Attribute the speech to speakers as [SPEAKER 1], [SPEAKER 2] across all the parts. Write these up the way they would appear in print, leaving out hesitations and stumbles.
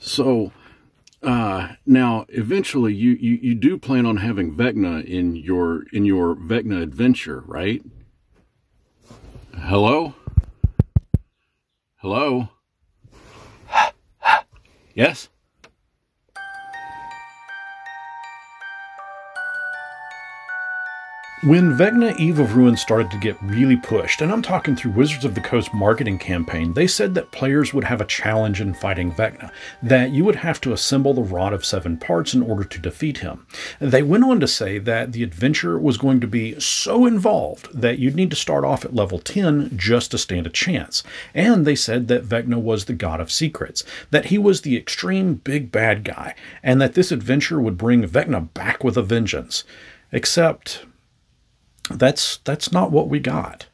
[SPEAKER 1] So now eventually you do plan on having Vecna in your Vecna adventure, right? Hello? Hello? Yes? When Vecna Eve of Ruin started to get really pushed, and I'm talking through Wizards of the Coast marketing campaign, they said that players would have a challenge in fighting Vecna, that you would have to assemble the Rod of Seven Parts in order to defeat him. They went on to say that the adventure was going to be so involved that you'd need to start off at level 10 just to stand a chance. And they said that Vecna was the god of secrets, that he was the extreme big bad guy, and that this adventure would bring Vecna back with a vengeance. Except that's not what we got.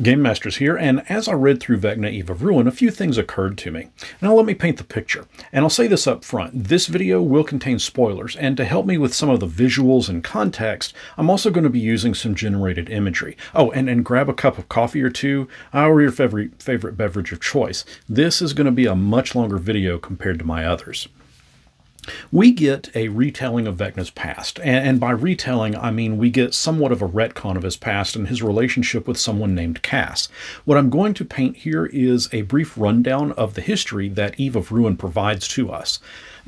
[SPEAKER 1] Game Masters here, and as I read through Vecna Eve of Ruin, a few things occurred to me. Now let me paint the picture. And I'll say this up front, this video will contain spoilers, and to help me with some of the visuals and context, I'm also going to be using some generated imagery. Oh, and grab a cup of coffee or two, or your favorite beverage of choice. This is going to be a much longer video compared to my others. We get a retelling of Vecna's past, and by retelling, I mean we get somewhat of a retcon of his past and his relationship with someone named Cass. What I'm going to paint here is a brief rundown of the history that Eve of Ruin provides to us.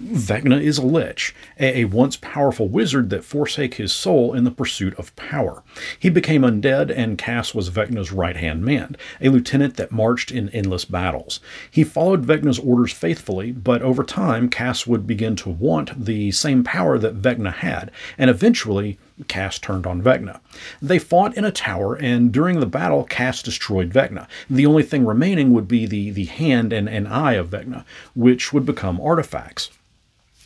[SPEAKER 1] Vecna is a lich, a once powerful wizard that forsake his soul in the pursuit of power. He became undead, and Cass was Vecna's right-hand man, a lieutenant that marched in endless battles. He followed Vecna's orders faithfully, but over time Cass would begin to want the same power that Vecna had, and eventually Cass turned on Vecna. They fought in a tower, and during the battle Cass destroyed Vecna. The only thing remaining would be the hand and eye of Vecna, which would become artifacts.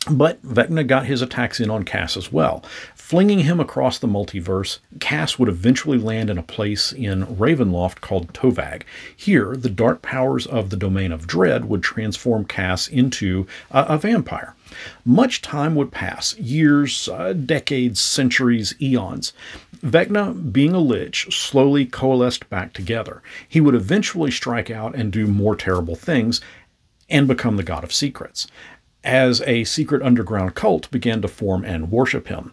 [SPEAKER 1] But Vecna got his attacks in on Cass as well. Flinging him across the multiverse, Cass would eventually land in a place in Ravenloft called Tovag. Here, the dark powers of the Domain of Dread would transform Cass into a vampire. Much time would pass, years, decades, centuries, eons. Vecna, being a lich, slowly coalesced back together. He would eventually strike out and do more terrible things and become the god of secrets, as a secret underground cult began to form and worship him.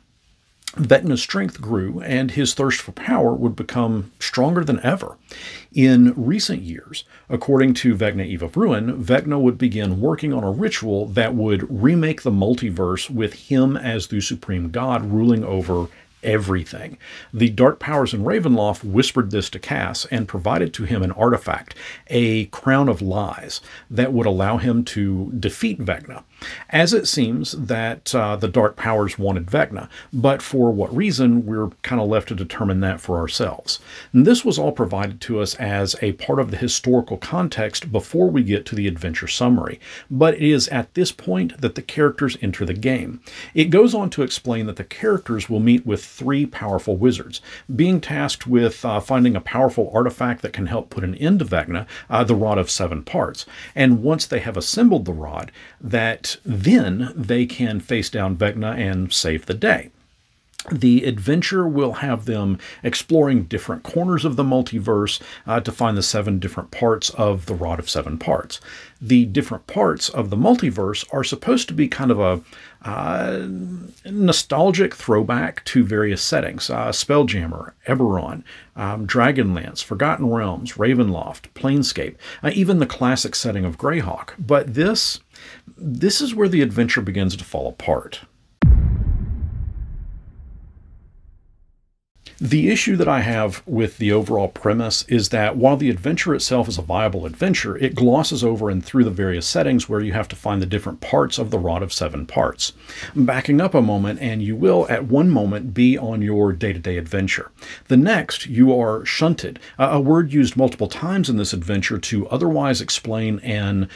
[SPEAKER 1] Vecna's strength grew, and his thirst for power would become stronger than ever. In recent years, according to Vecna Eve of Ruin, Vecna would begin working on a ritual that would remake the multiverse with him as the supreme god ruling over everything. The dark powers in Ravenloft whispered this to Cass and provided to him an artifact, a crown of lies, that would allow him to defeat Vecna. As it seems that the dark powers wanted Vecna, but for what reason, we're kind of left to determine that for ourselves. And this was all provided to us as a part of the historical context before we get to the adventure summary, but it is at this point that the characters enter the game. It goes on to explain that the characters will meet with three powerful wizards, being tasked with finding a powerful artifact that can help put an end to Vecna, the Rod of Seven Parts. And once they have assembled the rod, that then they can face down Vecna and save the day. The adventure will have them exploring different corners of the multiverse to find the 7 different parts of the Rod of Seven Parts. The different parts of the multiverse are supposed to be kind of a nostalgic throwback to various settings. Spelljammer, Eberron, Dragonlance, Forgotten Realms, Ravenloft, Planescape, even the classic setting of Greyhawk. But this is where the adventure begins to fall apart. The issue that I have with the overall premise is that while the adventure itself is a viable adventure, it glosses over and through the various settings where you have to find the different parts of the Rod of Seven Parts. Backing up a moment, and you will at one moment be on your day-to-day adventure. The next, you are shunted, a word used multiple times in this adventure to otherwise explain an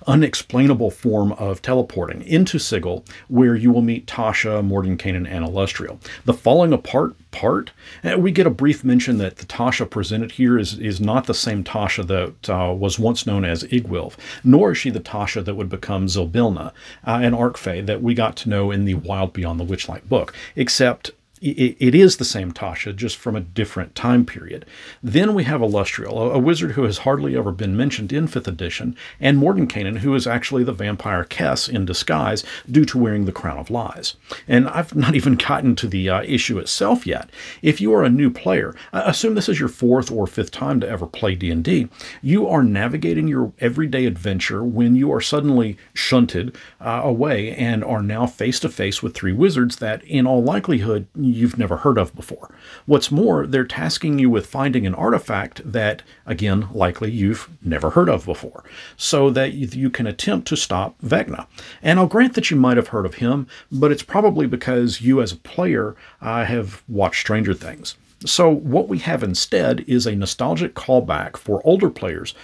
[SPEAKER 1] unexplainable form of teleporting into Sigil, where you will meet Tasha, Mordenkainen, and Illustrial. The falling apart part, we get a brief mention that the Tasha presented here is not the same Tasha that was once known as Igwilf, nor is she the Tasha that would become Zilbilna, an Archfey that we got to know in the Wild Beyond the Witchlight book, except it is the same Tasha, just from a different time period. Then we have Elustriel, a wizard who has hardly ever been mentioned in 5th edition, and Mordenkainen, who is actually the vampire Kess in disguise due to wearing the Crown of Lies. And I've not even gotten to the issue itself yet. If you are a new player, assume this is your 4th or 5th time to ever play D&D, you are navigating your everyday adventure when you are suddenly shunted away and are now face to face with 3 wizards that, in all likelihood, you've never heard of before. What's more, they're tasking you with finding an artifact that, again, likely you've never heard of before, so that you can attempt to stop Vecna. And I'll grant that you might have heard of him, but it's probably because you as a player have watched Stranger Things. So what we have instead is a nostalgic callback for older players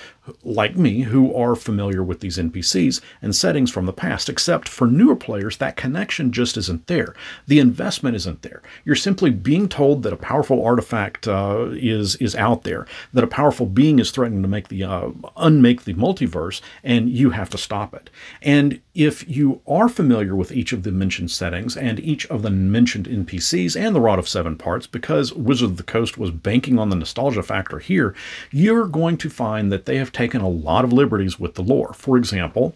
[SPEAKER 1] like me who are familiar with these NPCs and settings from the past, except for newer players, that connection just isn't there. The investment isn't there. You're simply being told that a powerful artifact is out there, that a powerful being is threatening to make the unmake the multiverse, and you have to stop it. And if you are familiar with each of the mentioned settings and each of the mentioned NPCs and the Rod of 7 Parts, because Wizard of the Coast was banking on the nostalgia factor here, you're going to find that they have taken a lot of liberties with the lore. For example,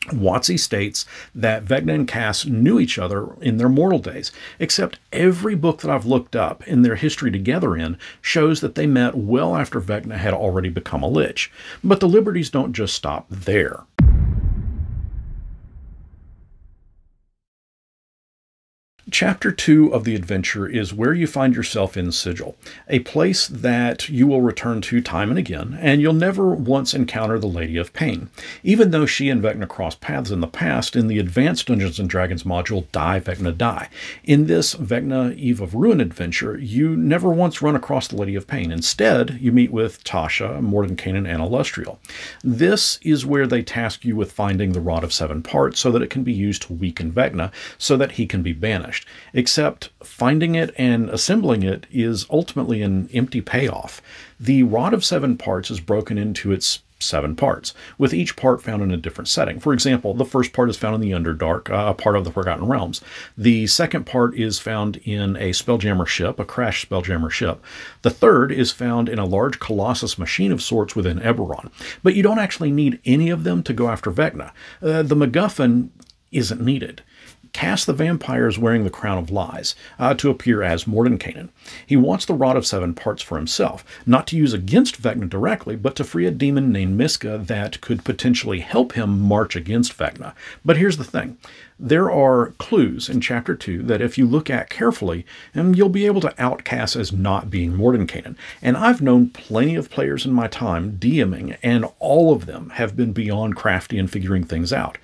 [SPEAKER 1] WotC states that Vecna and Cass knew each other in their mortal days, except every book that I've looked up in their history together in shows that they met well after Vecna had already become a lich. But the liberties don't just stop there. Chapter 2 of the adventure is where you find yourself in Sigil, a place that you will return to time and again, and you'll never once encounter the Lady of Pain. Even though she and Vecna crossed paths in the past, in the Advanced Dungeons & Dragons module, Die, Vecna, Die. In this Vecna Eve of Ruin adventure, you never once run across the Lady of Pain. Instead, you meet with Tasha, Mordenkainen, and Elustriel. This is where they task you with finding the Rod of 7 Parts so that it can be used to weaken Vecna, so that he can be banished. Except finding it and assembling it is ultimately an empty payoff. The Rod of 7 Parts is broken into its 7 parts, with each part found in a different setting. For example, the first part is found in the Underdark, a part of the Forgotten Realms. The second part is found in a Spelljammer ship, a crashed Spelljammer ship. The third is found in a large Colossus machine of sorts within Eberron. But you don't actually need any of them to go after Vecna. The MacGuffin isn't needed. Cass the Vampire is wearing the Crown of Lies to appear as Mordenkainen. He wants the Rod of 7 Parts for himself, not to use against Vecna directly, but to free a demon named Miska that could potentially help him march against Vecna. But here's the thing. There are clues in Chapter 2 that if you look at carefully, you'll be able to out Cass as not being Mordenkainen. And I've known plenty of players in my time DMing, and all of them have been beyond crafty in figuring things out.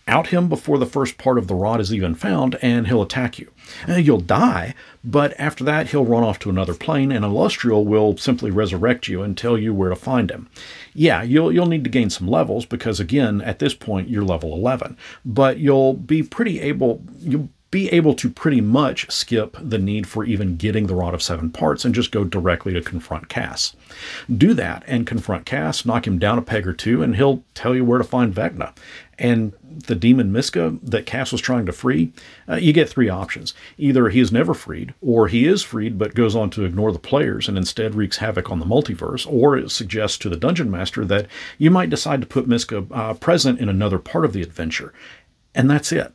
[SPEAKER 1] Out him before the first part of the rod is even found, and he'll attack you. You'll die, but after that he'll run off to another plane, and Elustriel will simply resurrect you and tell you where to find him. Yeah, you'll need to gain some levels, because again, at this point you're level 11, but you'll be able to pretty much skip the need for even getting the Rod of 7 Parts and just go directly to confront Cass. Do that and confront Cass, knock him down a peg or two, and he'll tell you where to find Vecna. And the demon Miska that Cass was trying to free, you get 3 options. Either he is never freed, or he is freed but goes on to ignore the players and instead wreaks havoc on the multiverse, or it suggests to the Dungeon Master that you might decide to put Miska present in another part of the adventure. And that's it.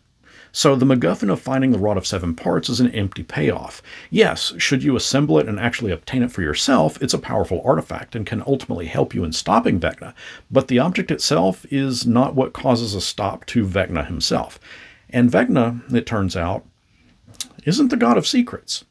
[SPEAKER 1] So the MacGuffin of finding the Rod of 7 Parts is an empty payoff. Yes, should you assemble it and actually obtain it for yourself, it's a powerful artifact and can ultimately help you in stopping Vecna, but the object itself is not what causes a stop to Vecna himself. And Vecna, it turns out, isn't the god of secrets.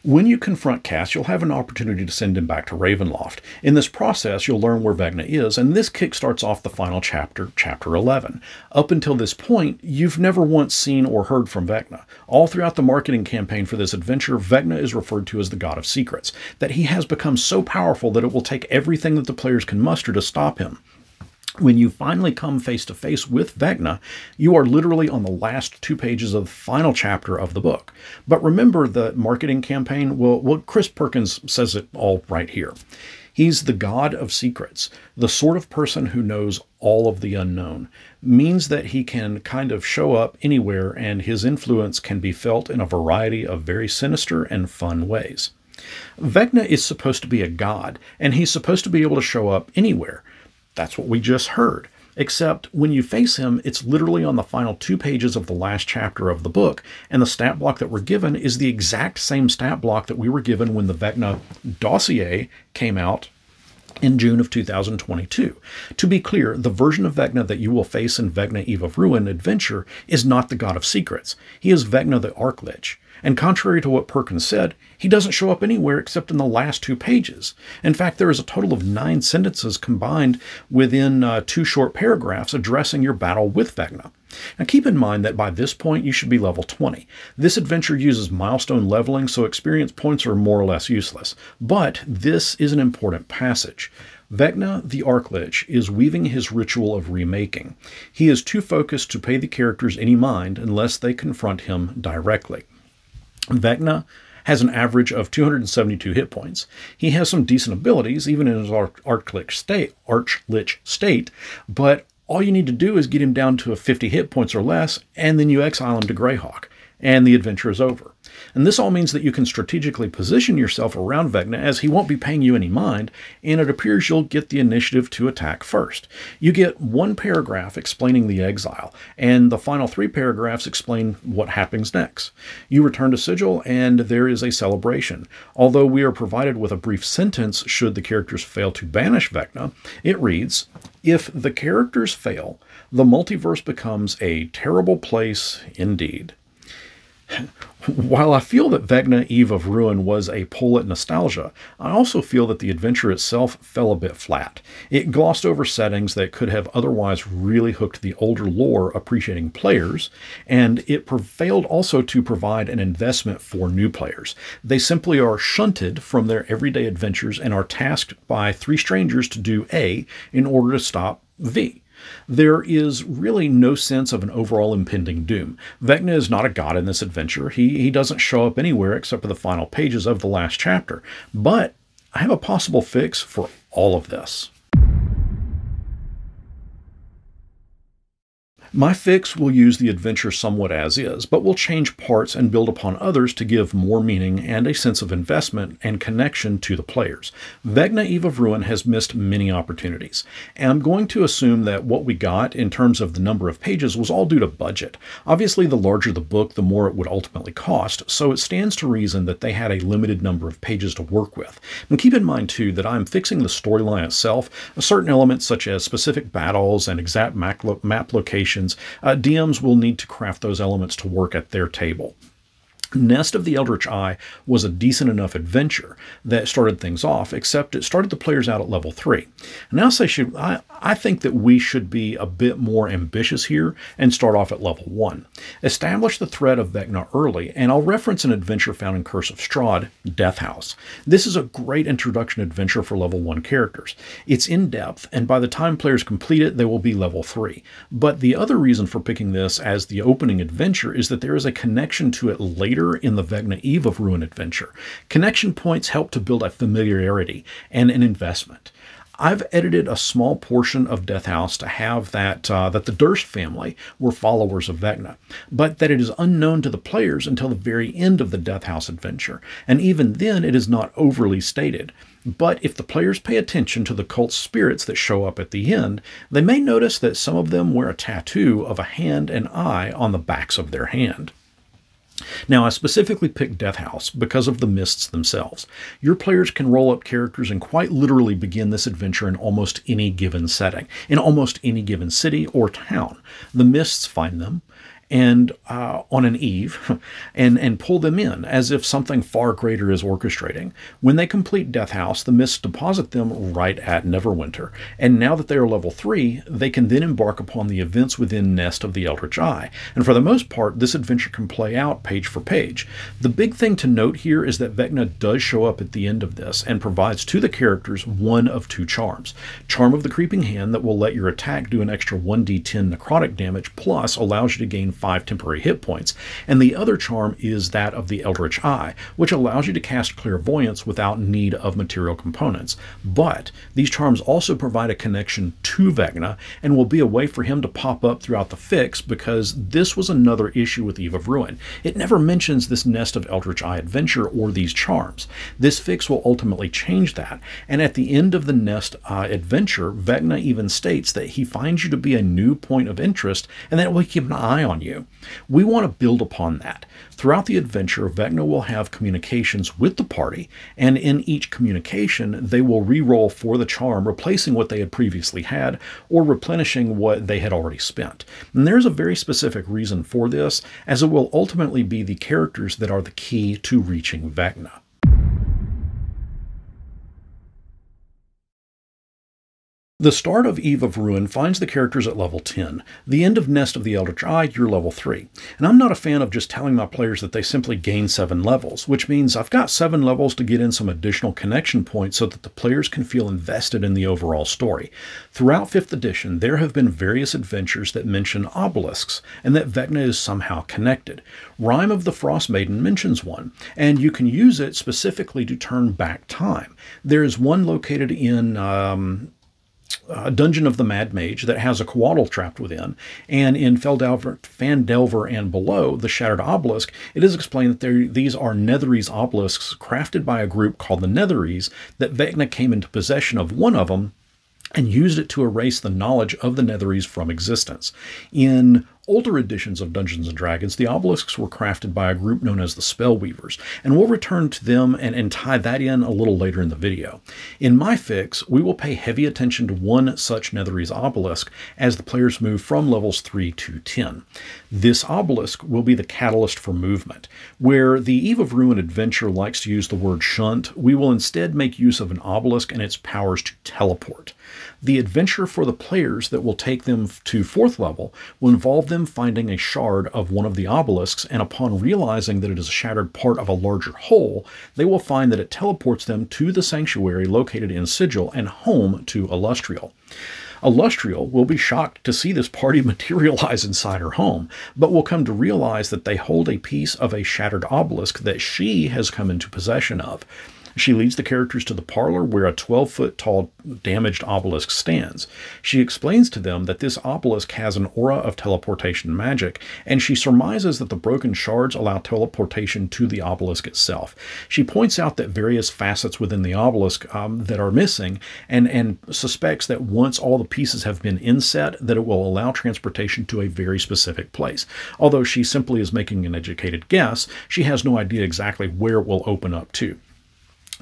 [SPEAKER 1] When you confront Cass, you'll have an opportunity to send him back to Ravenloft. In this process, you'll learn where Vecna is, and this kickstarts off the final chapter, Chapter 11. Up until this point, you've never once seen or heard from Vecna. All throughout the marketing campaign for this adventure, Vecna is referred to as the God of Secrets, that he has become so powerful that it will take everything that the players can muster to stop him. When you finally come face to face with Vecna, you are literally on the last 2 pages of the final chapter of the book. But remember the marketing campaign? Well, Chris Perkins says it all right here. He's the god of secrets, the sort of person who knows all of the unknown. Means that he can kind of show up anywhere, and his influence can be felt in a variety of very sinister and fun ways. Vecna is supposed to be a god, and he's supposed to be able to show up anywhere. That's what we just heard. Except when you face him, it's literally on the final 2 pages of the last chapter of the book, and the stat block that we're given is the exact same stat block that we were given when the Vecna dossier came out in June of 2022. To be clear, the version of Vecna that you will face in Vecna Eve of Ruin Adventure is not the God of Secrets. He is Vecna the Archlich. And contrary to what Perkins said, he doesn't show up anywhere except in the last 2 pages. In fact, there is a total of 9 sentences combined within 2 short paragraphs addressing your battle with Vecna. Now keep in mind that by this point you should be level 20. This adventure uses milestone leveling, so experience points are more or less useless. But this is an important passage. Vecna the Archlich is weaving his ritual of remaking. He is too focused to pay the characters any mind unless they confront him directly. Vecna has an average of 272 hit points. He has some decent abilities, even in his Archlich state, but all you need to do is get him down to 50 hit points or less, and then you exile him to Greyhawk, and the adventure is over. And this all means that you can strategically position yourself around Vecna, as he won't be paying you any mind, and it appears you'll get the initiative to attack first. You get 1 paragraph explaining the exile, and the final 3 paragraphs explain what happens next. You return to Sigil, and there is a celebration. Although we are provided with a brief sentence should the characters fail to banish Vecna, it reads, "If the characters fail, the multiverse becomes a terrible place indeed." While I feel that Vecna Eve of Ruin was a pull at nostalgia, I also feel that the adventure itself fell a bit flat. It glossed over settings that could have otherwise really hooked the older lore appreciating players, and it failed also to provide an investment for new players. They simply are shunted from their everyday adventures and are tasked by 3 strangers to do A in order to stop V. There is really no sense of an overall impending doom. Vecna is not a god in this adventure. He doesn't show up anywhere except for the final pages of the last chapter. But I have a possible fix for all of this. My fix will use the adventure somewhat as is, but will change parts and build upon others to give more meaning and a sense of investment and connection to the players. Vecna Eve of Ruin has missed many opportunities, and I'm going to assume that what we got in terms of the number of pages was all due to budget. Obviously, the larger the book, the more it would ultimately cost, so it stands to reason that they had a limited number of pages to work with. And keep in mind, too, that I'm fixing the storyline itself. Certain elements, such as specific battles and exact map locations, DMs will need to craft those elements to work at their table. Nest of the Eldritch Eye was a decent enough adventure that started things off, except it started the players out at level 3. And I think that we should be a bit more ambitious here and start off at level 1. Establish the threat of Vecna early, and I'll reference an adventure found in Curse of Strahd, Death House. This is a great introduction adventure for level 1 characters. It's in-depth, and by the time players complete it, they will be level 3. But the other reason for picking this as the opening adventure is that there is a connection to it later in the Vecna Eve of Ruin adventure. Connection points help to build a familiarity and an investment. I've edited a small portion of Death House to have that the Durst family were followers of Vecna, but that it is unknown to the players until the very end of the Death House adventure, and even then it is not overly stated. But if the players pay attention to the cult spirits that show up at the end, they may notice that some of them wear a tattoo of a hand and eye on the backs of their hand. Now, I specifically picked Death House because of the mists themselves. Your players can roll up characters and quite literally begin this adventure in almost any given setting, in almost any given city or town. The mists find them and on an eve and pull them in as if something far greater is orchestrating. When they complete Death House, the mists deposit them right at Neverwinter, and now that they are level 3, they can then embark upon the events within Nest of the Eldritch Eye, and for the most part, this adventure can play out page for page. The big thing to note here is that Vecna does show up at the end of this and provides to the characters one of 2 charms. Charm of the Creeping Hand that will let your attack do an extra 1d10 necrotic damage, plus allows you to gain 5 temporary hit points, and the other charm is that of the Eldritch Eye, which allows you to cast Clairvoyance without need of material components. But these charms also provide a connection to Vecna and will be a way for him to pop up throughout the fix, because this was another issue with Eve of Ruin. It never mentions this Nest of Eldritch Eye adventure or these charms. This fix will ultimately change that, and at the end of the Nest adventure, Vecna even states that he finds you to be a new point of interest and that will keep an eye on you. We want to build upon that. Throughout the adventure, Vecna will have communications with the party, and in each communication, they will re-roll for the charm, replacing what they had previously had or replenishing what they had already spent. And there's a very specific reason for this, as it will ultimately be the characters that are the key to reaching Vecna. The start of Eve of Ruin finds the characters at level 10. The end of Nest of the Eldritch Eye, you're level 3. And I'm not a fan of just telling my players that they simply gain 7 levels, which means I've got 7 levels to get in some additional connection points so that the players can feel invested in the overall story. Throughout 5th edition, there have been various adventures that mention obelisks, and that Vecna is somehow connected. Rime of the Frost Maiden mentions one, and you can use it specifically to turn back time. There is one located in Dungeon of the Mad Mage that has a Coatl trapped within, and in Phandelver and below, the Shattered Obelisk, it is explained that these are Netherese obelisks crafted by a group called the Netherese, that Vecna came into possession of one of them and used it to erase the knowledge of the Netherese from existence. In older editions of Dungeons & Dragons, the obelisks were crafted by a group known as the Spellweavers, and we'll return to them and tie that in a little later in the video. In my fix, we will pay heavy attention to one such Netherese obelisk as the players move from levels 3 to 10. This obelisk will be the catalyst for movement. Where the Eve of Ruin adventure likes to use the word shunt, we will instead make use of an obelisk and its powers to teleport. The adventure for the players that will take them to 4th level will involve them finding a shard of one of the obelisks, and upon realizing that it is a shattered part of a larger whole, they will find that it teleports them to the sanctuary located in Sigil and home to Illustriel. Illustriel will be shocked to see this party materialize inside her home, but will come to realize that they hold a piece of a shattered obelisk that she has come into possession of. She leads the characters to the parlor where a 12-foot tall damaged obelisk stands. She explains to them that this obelisk has an aura of teleportation magic, and she surmises that the broken shards allow teleportation to the obelisk itself. She points out that various facets within the obelisk that are missing, and suspects that once all the pieces have been inset, that it will allow transportation to a very specific place. Although she simply is making an educated guess, she has no idea exactly where it will open up to.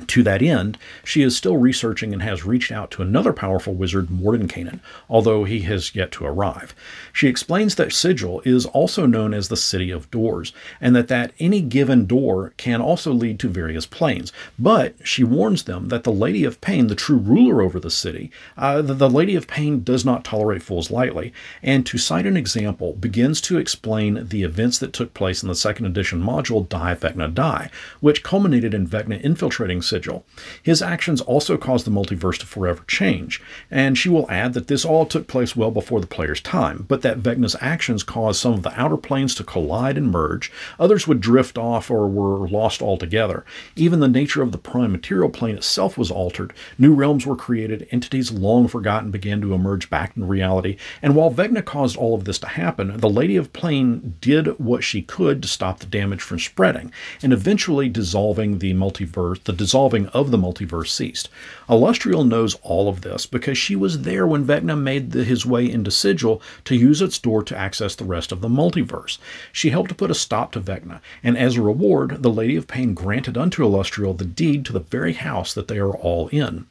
[SPEAKER 1] To that end, she is still researching and has reached out to another powerful wizard, Mordenkainen, although he has yet to arrive. She explains that Sigil is also known as the City of Doors, and that any given door can also lead to various planes. But she warns them that the Lady of Pain, the true ruler over the city, the Lady of Pain does not tolerate fools lightly, and to cite an example, begins to explain the events that took place in the 2nd edition module, Die Vecna Die, which culminated in Vecna infiltrating Sigil. His actions also caused the multiverse to forever change, and she will add that this all took place well before the player's time, but that Vecna's actions caused some of the outer planes to collide and merge, others would drift off or were lost altogether. Even the nature of the prime material plane itself was altered, new realms were created, entities long forgotten began to emerge back into reality, and while Vecna caused all of this to happen, the Lady of Pain did what she could to stop the damage from spreading, and eventually dissolving the multiverse, the dissolving of the multiverse ceased. Illustriel knows all of this because she was there when Vecna made his way into Sigil to use its door to access the rest of the multiverse. She helped to put a stop to Vecna, and as a reward, the Lady of Pain granted unto Illustriel the deed to the very house that they are all in.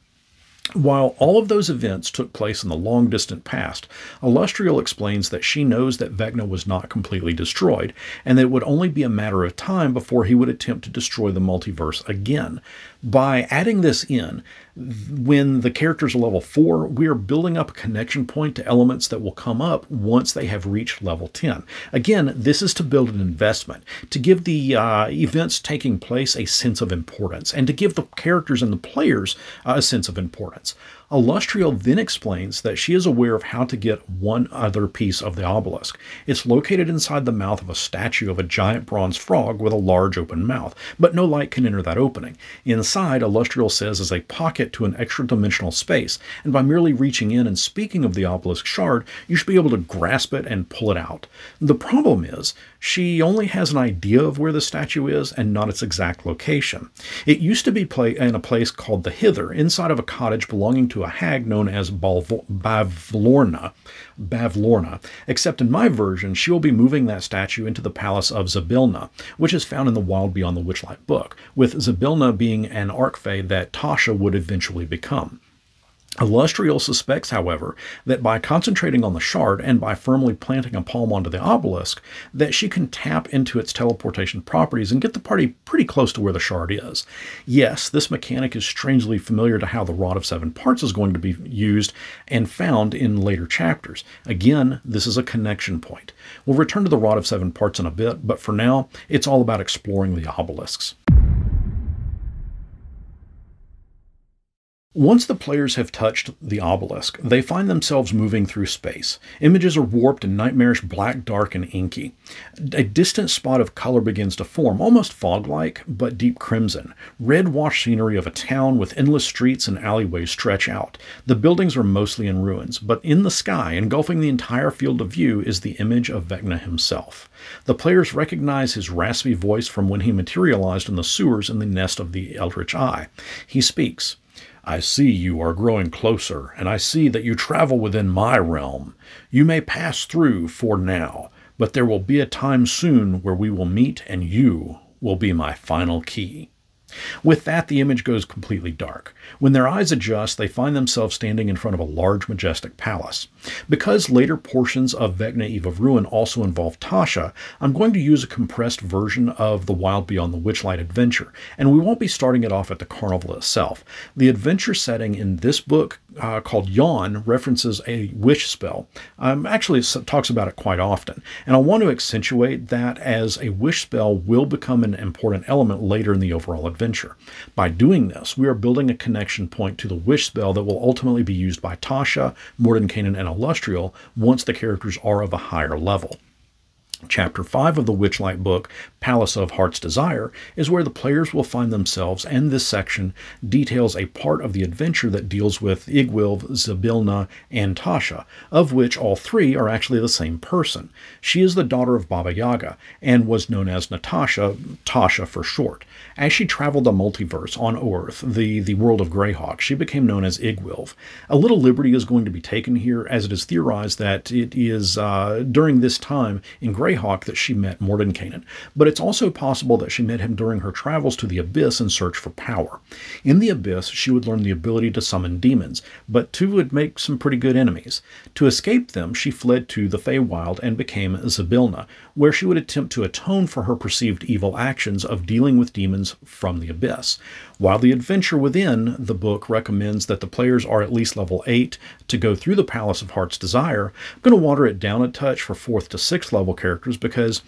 [SPEAKER 1] While all of those events took place in the long-distant past, Illustriel explains that she knows that Vecna was not completely destroyed, and that it would only be a matter of time before he would attempt to destroy the multiverse again. By adding this in, When the characters are level 4, we are building up a connection point to elements that will come up once they have reached level 10. Again, this is to build an investment, to give the events taking place a sense of importance, and to give the characters and the players a sense of importance. Alustriel then explains that she is aware of how to get one other piece of the obelisk. It's located inside the mouth of a statue of a giant bronze frog with a large open mouth, but no light can enter that opening. Inside, Alustriel says, is a pocket to an extra-dimensional space, and by merely reaching in and speaking of the obelisk shard, you should be able to grasp it and pull it out. The problem is, she only has an idea of where the statue is and not its exact location. It used to be in a place called the Hither, inside of a cottage belonging to a hag known as Bavlorna, except in my version, she will be moving that statue into the palace of Zybilna, which is found in the Wild Beyond the Witchlight book, with Zybilna being an archfey that Tasha would eventually become. Alustriel suspects, however, that by concentrating on the shard and by firmly planting a palm onto the obelisk, that she can tap into its teleportation properties and get the party pretty close to where the shard is. Yes, this mechanic is strangely familiar to how the Rod of Seven Parts is going to be used and found in later chapters. Again, this is a connection point. We'll return to the Rod of Seven Parts in a bit, but for now, it's all about exploring the obelisks. Once the players have touched the obelisk, they find themselves moving through space. Images are warped and nightmarish black, dark, and inky. A distant spot of color begins to form, almost fog-like, but deep crimson. Red-washed scenery of a town with endless streets and alleyways stretch out. The buildings are mostly in ruins, but in the sky, engulfing the entire field of view, is the image of Vecna himself. The players recognize his raspy voice from when he materialized in the sewers in the nest of the Eldritch Eye. He speaks. I see you are growing closer, and I see that you travel within my realm. You may pass through for now, but there will be a time soon where we will meet, and you will be my final key. With that, the image goes completely dark. When their eyes adjust, they find themselves standing in front of a large, majestic palace. Because later portions of Vecna Eve of Ruin also involve Tasha, I'm going to use a compressed version of the Wild Beyond the Witchlight adventure, and we won't be starting it off at the carnival itself. The adventure setting in this book, called Yawn, references a wish spell. Actually, it talks about it quite often, and I want to accentuate that as a wish spell will become an important element later in the overall adventure. By doing this, we are building a connection point to the wish spell that will ultimately be used by Tasha, Mordenkainen, and Alustriel once the characters are of a higher level. Chapter 5 of the Witchlight book, Palace of Heart's Desire, is where the players will find themselves, and this section details a part of the adventure that deals with Igwilv, Zybilna, and Tasha, of which all three are actually the same person. She is the daughter of Baba Yaga, and was known as Natasha, Tasha for short. As she traveled the multiverse on Orth, the world of Greyhawk, she became known as Igwilv. A little liberty is going to be taken here, as it is theorized that it is during this time in Greyhawk that she met Mordenkainen, but it's also possible that she met him during her travels to the Abyss in search for power. In the Abyss, she would learn the ability to summon demons, but two would make some pretty good enemies. To escape them, she fled to the Feywild and became Zybilna, where she would attempt to atone for her perceived evil actions of dealing with demons from the Abyss. While the adventure within the book recommends that the players are at least level 8 to go through the Palace of Heart's Desire, I'm going to water it down a touch for 4th to 6th level characters because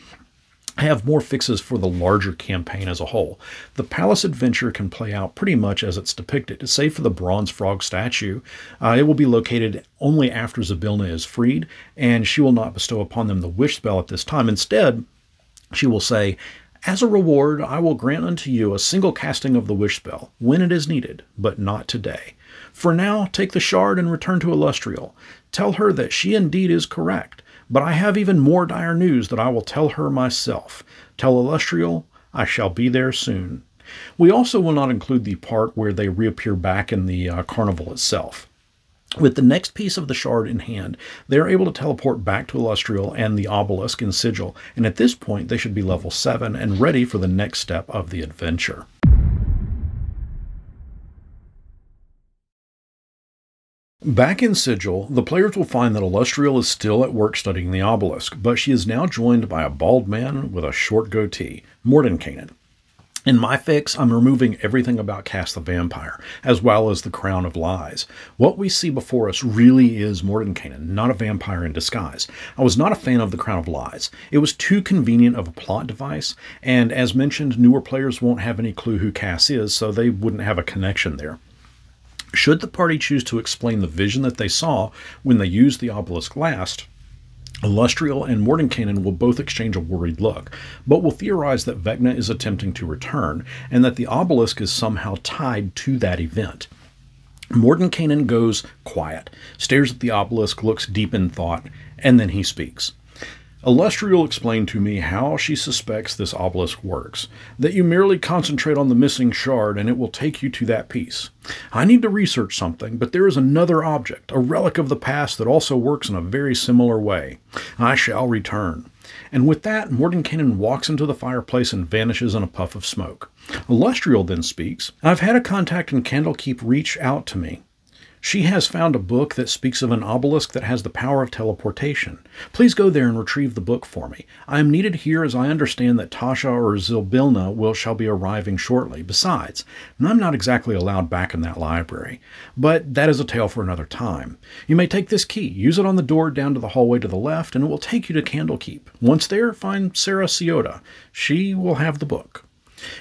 [SPEAKER 1] I have more fixes for the larger campaign as a whole. The palace adventure can play out pretty much as it's depicted. Save for the bronze frog statue, it will be located only after Zybilna is freed, and she will not bestow upon them the wish spell at this time. Instead, she will say, "As a reward, I will grant unto you a single casting of the wish spell, when it is needed, but not today. For now, take the shard and return to Alustriel. Tell her that she indeed is correct. But I have even more dire news that I will tell her myself. Tell Alustriel, I shall be there soon." We also will not include the part where they reappear back in the carnival itself. With the next piece of the shard in hand, they are able to teleport back to Alustriel and the obelisk in Sigil, and at this point they should be level 7 and ready for the next step of the adventure. Back in Sigil, the players will find that Alustriel is still at work studying the obelisk, but she is now joined by a bald man with a short goatee, Mordenkainen. In my fix, I'm removing everything about Cast the Vampire, as well as the Crown of Lies. What we see before us really is Mordenkainen, not a vampire in disguise. I was not a fan of the Crown of Lies. It was too convenient of a plot device, and as mentioned, newer players won't have any clue who Cass is, so they wouldn't have a connection there. Should the party choose to explain the vision that they saw when they used the obelisk last, Elustriel and Mordenkainen will both exchange a worried look, but will theorize that Vecna is attempting to return, and that the obelisk is somehow tied to that event. Mordenkainen goes quiet, stares at the obelisk, looks deep in thought, and then he speaks. Elustriel explained to me how she suspects this obelisk works, that you merely concentrate on the missing shard and it will take you to that piece. I need to research something, but there is another object, a relic of the past that also works in a very similar way. I shall return. And with that, Mordenkainen walks into the fireplace and vanishes in a puff of smoke. Elustriel then speaks. I've had a contact in Candlekeep reach out to me. She has found a book that speaks of an obelisk that has the power of teleportation. Please go there and retrieve the book for me. I am needed here as I understand that Tasha or Zybilna shall be arriving shortly. Besides, I'm not exactly allowed back in that library. But that is a tale for another time. You may take this key, use it on the door down to the hallway to the left, and it will take you to Candlekeep. Once there, find Sarah Ciota. She will have the book.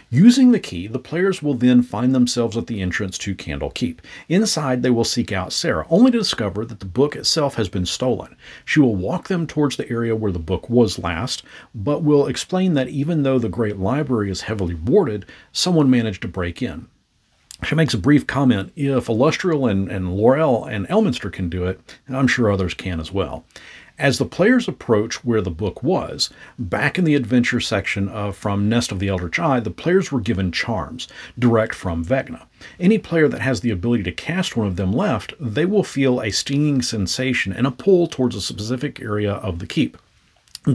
[SPEAKER 1] Using the key, the players will then find themselves at the entrance to Candlekeep. Inside, they will seek out Sarah, only to discover that the book itself has been stolen. She will walk them towards the area where the book was last, but will explain that even though the Great Library is heavily warded, someone managed to break in. She makes a brief comment, if Elustriel and Laurel and Elminster can do it, I'm sure others can as well. As the players approach where the book was, back in the adventure section from Nest of the Eldritch Eye, the players were given charms, direct from Vecna. Any player that has the ability to cast one of them left, they will feel a stinging sensation and a pull towards a specific area of the keep,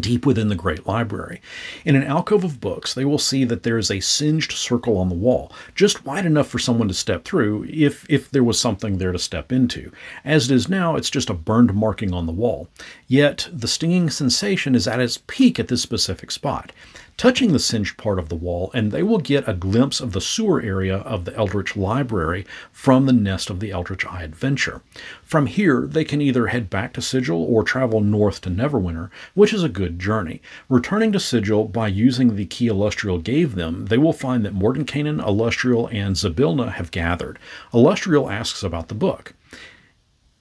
[SPEAKER 1] deep within the Great Library. In an alcove of books, they will see that there is a singed circle on the wall, just wide enough for someone to step through if there was something there to step into. As it is now, it's just a burned marking on the wall. Yet, the stinging sensation is at its peak at this specific spot. Touching the singed part of the wall, and they will get a glimpse of the sewer area of the Eldritch Library from the Nest of the Eldritch Eye adventure. From here, they can either head back to Sigil or travel north to Neverwinter, which is a good journey. Returning to Sigil by using the key Elustriel gave them, they will find that Mordenkainen, Elustriel, and Zybilna have gathered. Elustriel asks about the book.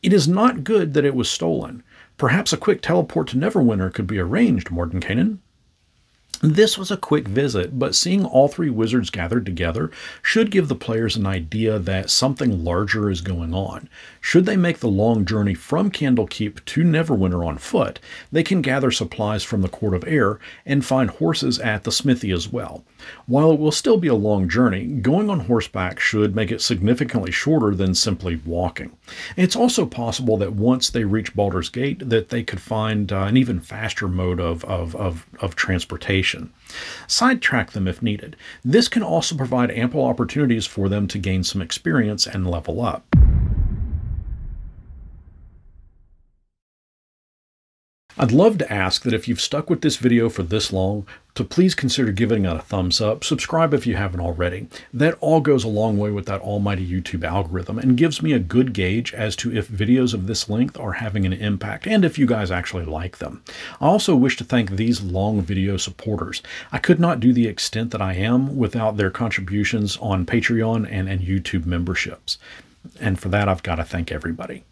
[SPEAKER 1] It is not good that it was stolen. Perhaps a quick teleport to Neverwinter could be arranged, Mordenkainen. This was a quick visit, but seeing all three wizards gathered together should give the players an idea that something larger is going on. Should they make the long journey from Candlekeep to Neverwinter on foot, they can gather supplies from the Court of Air and find horses at the smithy as well. While it will still be a long journey, going on horseback should make it significantly shorter than simply walking. It's also possible that once they reach Baldur's Gate, that they could find an even faster mode of transportation. Sidetrack them if needed. This can also provide ample opportunities for them to gain some experience and level up. I'd love to ask that if you've stuck with this video for this long, to please consider giving it a thumbs up, subscribe if you haven't already. That all goes a long way with that almighty YouTube algorithm and gives me a good gauge as to if videos of this length are having an impact and if you guys actually like them. I also wish to thank these long video supporters. I could not do the extent that I am without their contributions on Patreon and YouTube memberships. And for that, I've got to thank everybody.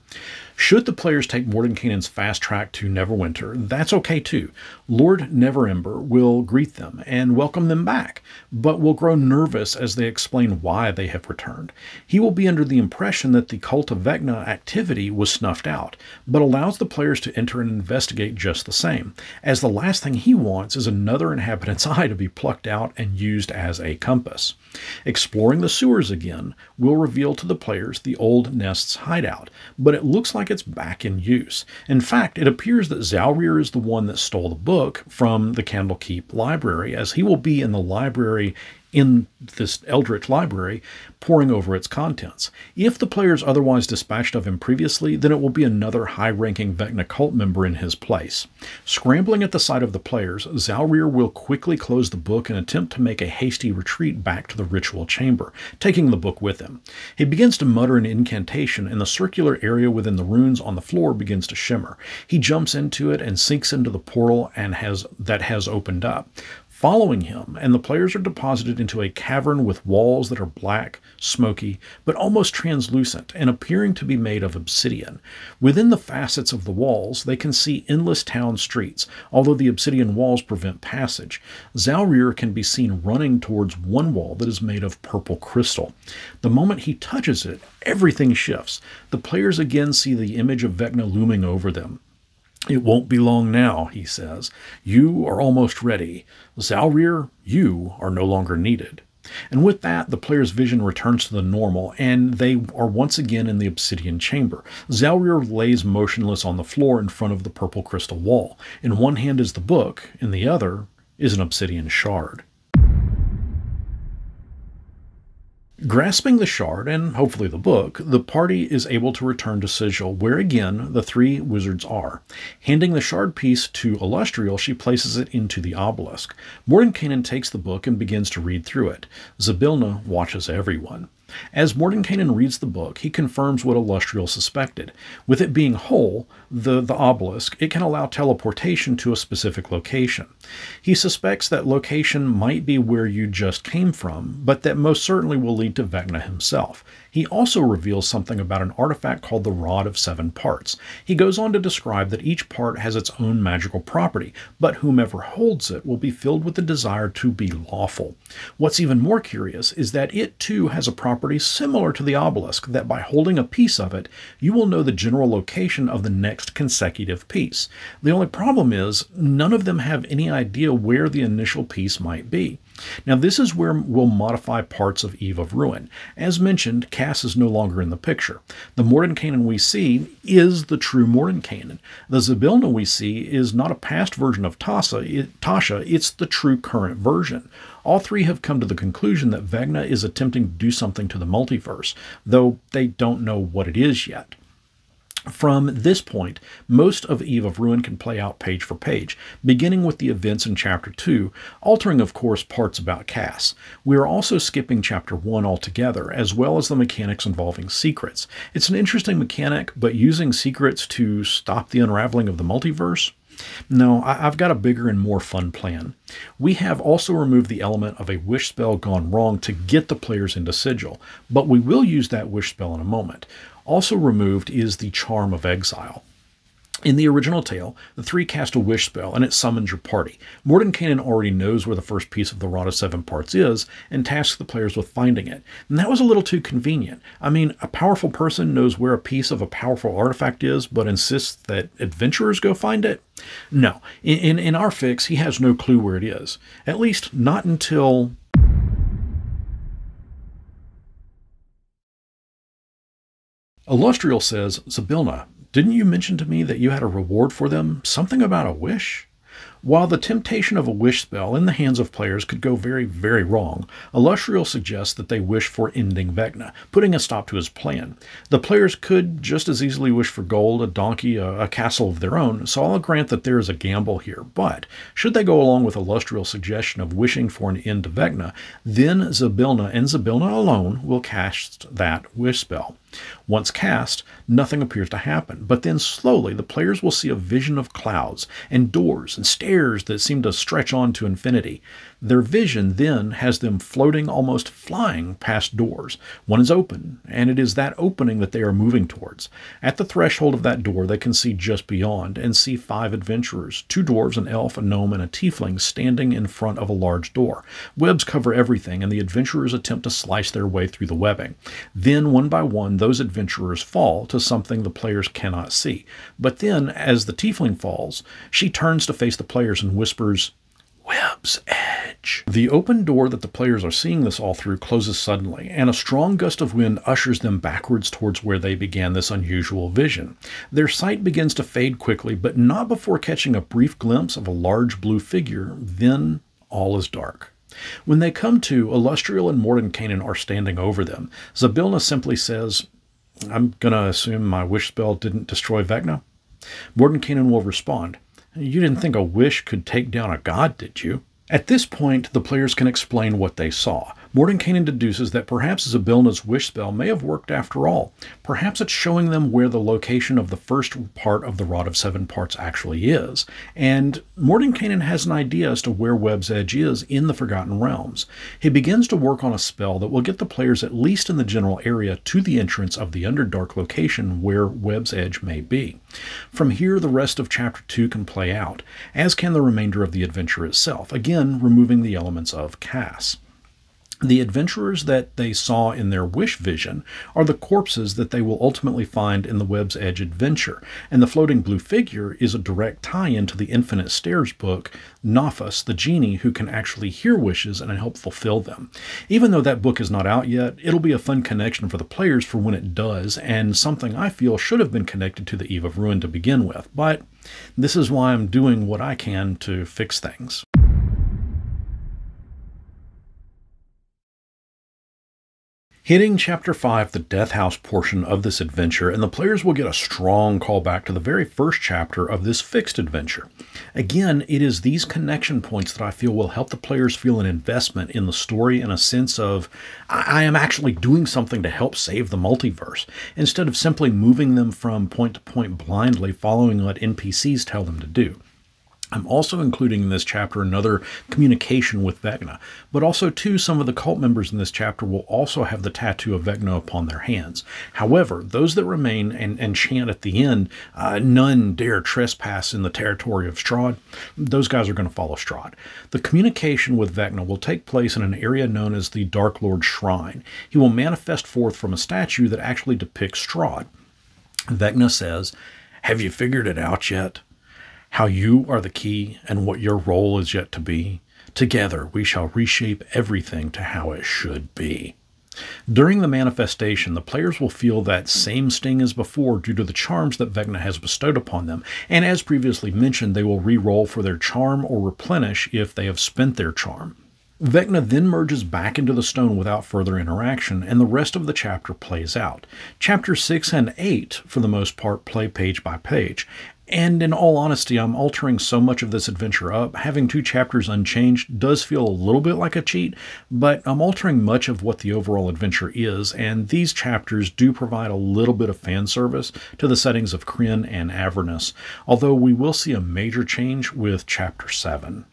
[SPEAKER 1] Should the players take Mordenkainen's fast track to Neverwinter, that's okay too. Lord Neverember will greet them and welcome them back, but will grow nervous as they explain why they have returned. He will be under the impression that the Cult of Vecna activity was snuffed out, but allows the players to enter and investigate just the same, as the last thing he wants is another inhabitant's eye to be plucked out and used as a compass. Exploring the sewers again will reveal to the players the old Nest's hideout, but it looks like it's back in use. In fact, it appears that Zalrir is the one that stole the book from the Candlekeep library, as he will be in the library in this Eldritch library, poring over its contents. If the player is otherwise dispatched of him previously, then it will be another high-ranking Vecna cult member in his place. Scrambling at the sight of the players, Zalrir will quickly close the book and attempt to make a hasty retreat back to the ritual chamber, taking the book with him. He begins to mutter an incantation, and the circular area within the runes on the floor begins to shimmer. He jumps into it and sinks into the portal that has opened up, following him, and the players are deposited into a cavern with walls that are black, smoky, but almost translucent and appearing to be made of obsidian. Within the facets of the walls, they can see endless town streets, although the obsidian walls prevent passage. Zalrir can be seen running towards one wall that is made of purple crystal. The moment he touches it, everything shifts. The players again see the image of Vecna looming over them. "It won't be long now," he says. "You are almost ready. Zalrir, you are no longer needed." And with that, the player's vision returns to the normal, and they are once again in the obsidian chamber. Zalrir lays motionless on the floor in front of the purple crystal wall. In one hand is the book, in the other is an obsidian shard. Grasping the shard, and hopefully the book, the party is able to return to Sigil, where again the three wizards are. Handing the shard piece to Illustrial, she places it into the obelisk. Mordenkainen takes the book and begins to read through it. Zybilna watches everyone. As Mordenkainen reads the book, he confirms what Illustrial suspected. With it being whole, the obelisk, it can allow teleportation to a specific location. He suspects that location might be where you just came from, but that most certainly will lead to Vecna himself. He also reveals something about an artifact called the Rod of Seven Parts. He goes on to describe that each part has its own magical property, but whomever holds it will be filled with the desire to be lawful. What's even more curious is that it too has a property similar to the obelisk, that by holding a piece of it, you will know the general location of the next consecutive piece. The only problem is, none of them have any idea where the initial piece might be. Now this is where we'll modify parts of Eve of Ruin. As mentioned, Cass is no longer in the picture. The Mordenkainen we see is the true Mordenkainen. The Zybilna we see is not a past version of Tasha, it's the true current version. All three have come to the conclusion that Vecna is attempting to do something to the multiverse, though they don't know what it is yet. From this point, most of Eve of Ruin can play out page for page, beginning with the events in Chapter 2, altering, of course, parts about Cass. We are also skipping Chapter 1 altogether, as well as the mechanics involving secrets. It's an interesting mechanic, but using secrets to stop the unraveling of the multiverse? No, I've got a bigger and more fun plan. We have also removed the element of a wish spell gone wrong to get the players into Sigil, but we will use that wish spell in a moment. Also removed is the Charm of Exile. In the original tale, the three cast a wish spell, and it summons your party. Mordenkainen already knows where the first piece of the Rod of Seven Parts is, and tasks the players with finding it. And that was a little too convenient. I mean, a powerful person knows where a piece of a powerful artifact is, but insists that adventurers go find it? No. In our fix, he has no clue where it is. At least, not until... Illustrial says, "Zybilna, didn't you mention to me that you had a reward for them? Something about a wish?" While the temptation of a wish spell in the hands of players could go very, very wrong, Illustrial suggests that they wish for ending Vecna, putting a stop to his plan. The players could just as easily wish for gold, a donkey, a castle of their own, so I'll grant that there is a gamble here. But should they go along with Illustrial's suggestion of wishing for an end to Vecna, then Zybilna and Zybilna alone will cast that wish spell. Once cast, nothing appears to happen, but then slowly the players will see a vision of clouds and doors and stairs that seem to stretch on to infinity. Their vision then has them floating, almost flying past doors. One is open, and it is that opening that they are moving towards. At the threshold of that door, they can see just beyond and see 5 adventurers, 2 dwarves, an elf, a gnome, and a tiefling standing in front of a large door. Webs cover everything, and the adventurers attempt to slice their way through the webbing. Then, one by one, those adventurers fall to something the players cannot see. But then, as the tiefling falls, she turns to face the players and whispers, "Web's Edge." The open door that the players are seeing this all through closes suddenly, and a strong gust of wind ushers them backwards towards where they began this unusual vision. Their sight begins to fade quickly, but not before catching a brief glimpse of a large blue figure. Then all is dark. When they come to, Illustrial and Mordenkainen are standing over them. Zybilna simply says, "I'm going to assume my wish spell didn't destroy Vecna." Mordenkainen will respond, "You didn't think a wish could take down a god, did you?" At this point, the players can explain what they saw. Mordenkainen deduces that perhaps Zybilna's wish spell may have worked after all. Perhaps it's showing them where the location of the first part of the Rod of Seven Parts actually is. And Mordenkainen has an idea as to where Webb's Edge is in the Forgotten Realms. He begins to work on a spell that will get the players at least in the general area to the entrance of the Underdark location where Webb's Edge may be. From here, the rest of Chapter 2 can play out, as can the remainder of the adventure itself, again removing the elements of Cass. The adventurers that they saw in their wish vision are the corpses that they will ultimately find in the Webb's Edge adventure, and the floating blue figure is a direct tie-in to the Infinite Stairs book, Nophus, the genie who can actually hear wishes and help fulfill them. Even though that book is not out yet, it'll be a fun connection for the players for when it does, and something I feel should have been connected to the Eve of Ruin to begin with, but this is why I'm doing what I can to fix things. Hitting Chapter 5, the Death House portion of this adventure, and the players will get a strong callback to the very first chapter of this fixed adventure. Again, it is these connection points that I feel will help the players feel an investment in the story and a sense of, I am actually doing something to help save the multiverse, instead of simply moving them from point to point blindly following what NPCs tell them to do. I'm also including in this chapter another communication with Vecna, but also too, some of the cult members in this chapter will also have the tattoo of Vecna upon their hands. However, those that remain and chant at the end, "None dare trespass in the territory of Strahd," those guys are going to follow Strahd. The communication with Vecna will take place in an area known as the Dark Lord Shrine. He will manifest forth from a statue that actually depicts Strahd. Vecna says, "Have you figured it out yet? How you are the key and what your role is yet to be? Together we shall reshape everything to how it should be." During the manifestation, the players will feel that same sting as before due to the charms that Vecna has bestowed upon them, and as previously mentioned, they will re-roll for their charm or replenish if they have spent their charm. Vecna then merges back into the stone without further interaction, and the rest of the chapter plays out. Chapters 6 and 8, for the most part, play page by page. And in all honesty, I'm altering so much of this adventure up. Having 2 chapters unchanged does feel a little bit like a cheat, but I'm altering much of what the overall adventure is, and these chapters do provide a little bit of fan service to the settings of Krynn and Avernus, although we will see a major change with Chapter 7.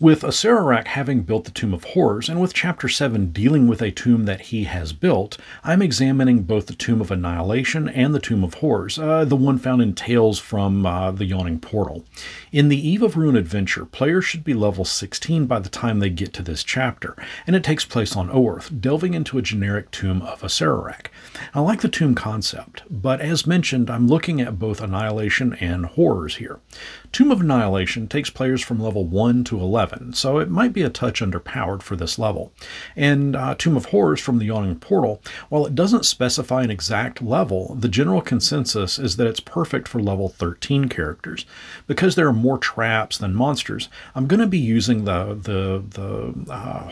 [SPEAKER 1] With Acererak having built the Tomb of Horrors, and with Chapter 7 dealing with a tomb that he has built, I'm examining both the Tomb of Annihilation and the Tomb of Horrors, the one found in Tales from the Yawning Portal. In the Eve of Ruin adventure, players should be level 16 by the time they get to this chapter, and it takes place on Oerth, delving into a generic tomb of Acererak. I like the tomb concept, but as mentioned, I'm looking at both Annihilation and Horrors here. Tomb of Annihilation takes players from level 1 to 11, so it might be a touch underpowered for this level. And Tomb of Horrors from the Yawning Portal, while it doesn't specify an exact level, the general consensus is that it's perfect for level 13 characters. Because there are more traps than monsters, I'm going to be using the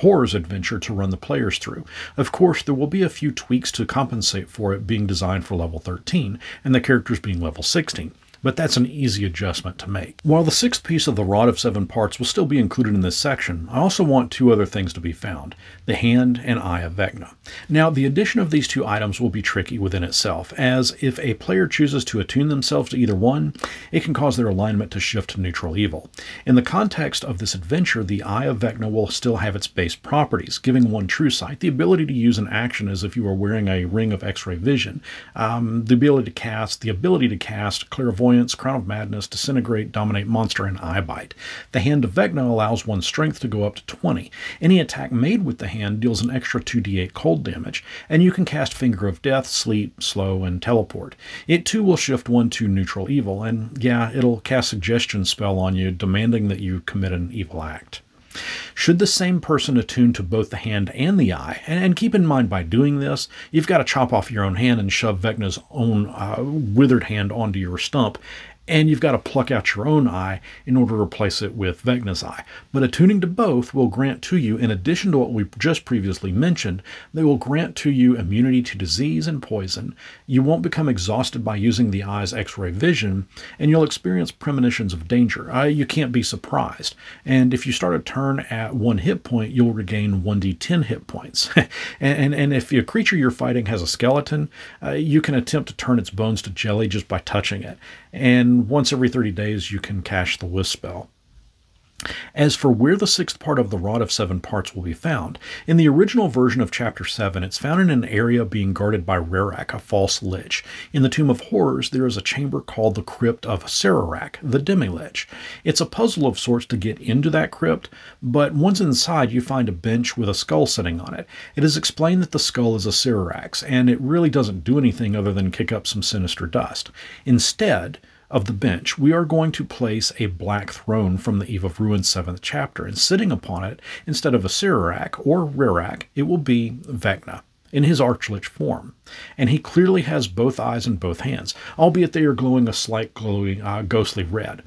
[SPEAKER 1] Horrors adventure to run the players through. Of course, there will be a few tweaks to compensate for it being designed for level 13, and the characters being level 16. But that's an easy adjustment to make. While the 6th piece of the Rod of Seven Parts will still be included in this section, I also want 2 other things to be found: the Hand and Eye of Vecna. Now, the addition of these 2 items will be tricky within itself, as if a player chooses to attune themselves to either one, it can cause their alignment to shift to neutral evil. In the context of this adventure, the Eye of Vecna will still have its base properties, giving one true sight, the ability to use an action as if you were wearing a ring of X-ray vision, the ability to cast Clairvoyance, Crown of Madness, Disintegrate, Dominate Monster, and Eye Bite. The Hand of Vecna allows one's strength to go up to 20. Any attack made with the hand deals an extra 2d8 cold damage, and you can cast Finger of Death, Sleep, Slow, and Teleport. It too will shift one to neutral evil, and yeah, it'll cast Suggestion spell on you, demanding that you commit an evil act. Should the same person attune to both the hand and the eye, and keep in mind by doing this, you've got to chop off your own hand and shove Vecna's own withered hand onto your stump, and you've got to pluck out your own eye in order to replace it with Vecna's eye. But attuning to both will grant to you, in addition to what we just previously mentioned, they will grant to you immunity to disease and poison. You won't become exhausted by using the eye's X-ray vision, and you'll experience premonitions of danger. You can't be surprised. And if you start a turn at 1 hit point, you'll regain 1d10 hit points. and if a creature you're fighting has a skeleton, you can attempt to turn its bones to jelly just by touching it. And once every 30 days, you can cast the Wisp spell. As for where the 6th part of the Rod of 7 Parts will be found, in the original version of Chapter 7, it's found in an area being guarded by Rarak, a false lich. In the Tomb of Horrors, there is a chamber called the Crypt of Sararak, the Demi-Lich. It's a puzzle of sorts to get into that crypt, but once inside, you find a bench with a skull sitting on it. It is explained that the skull is a Sararak's, and it really doesn't do anything other than kick up some sinister dust. Instead of the bench, we are going to place a black throne from the Eve of Ruin 7th chapter, and sitting upon it, instead of a Sararak or Rarak, it will be Vecna in his Archlich form. And he clearly has both eyes and both hands, albeit they are glowing a slight ghostly red.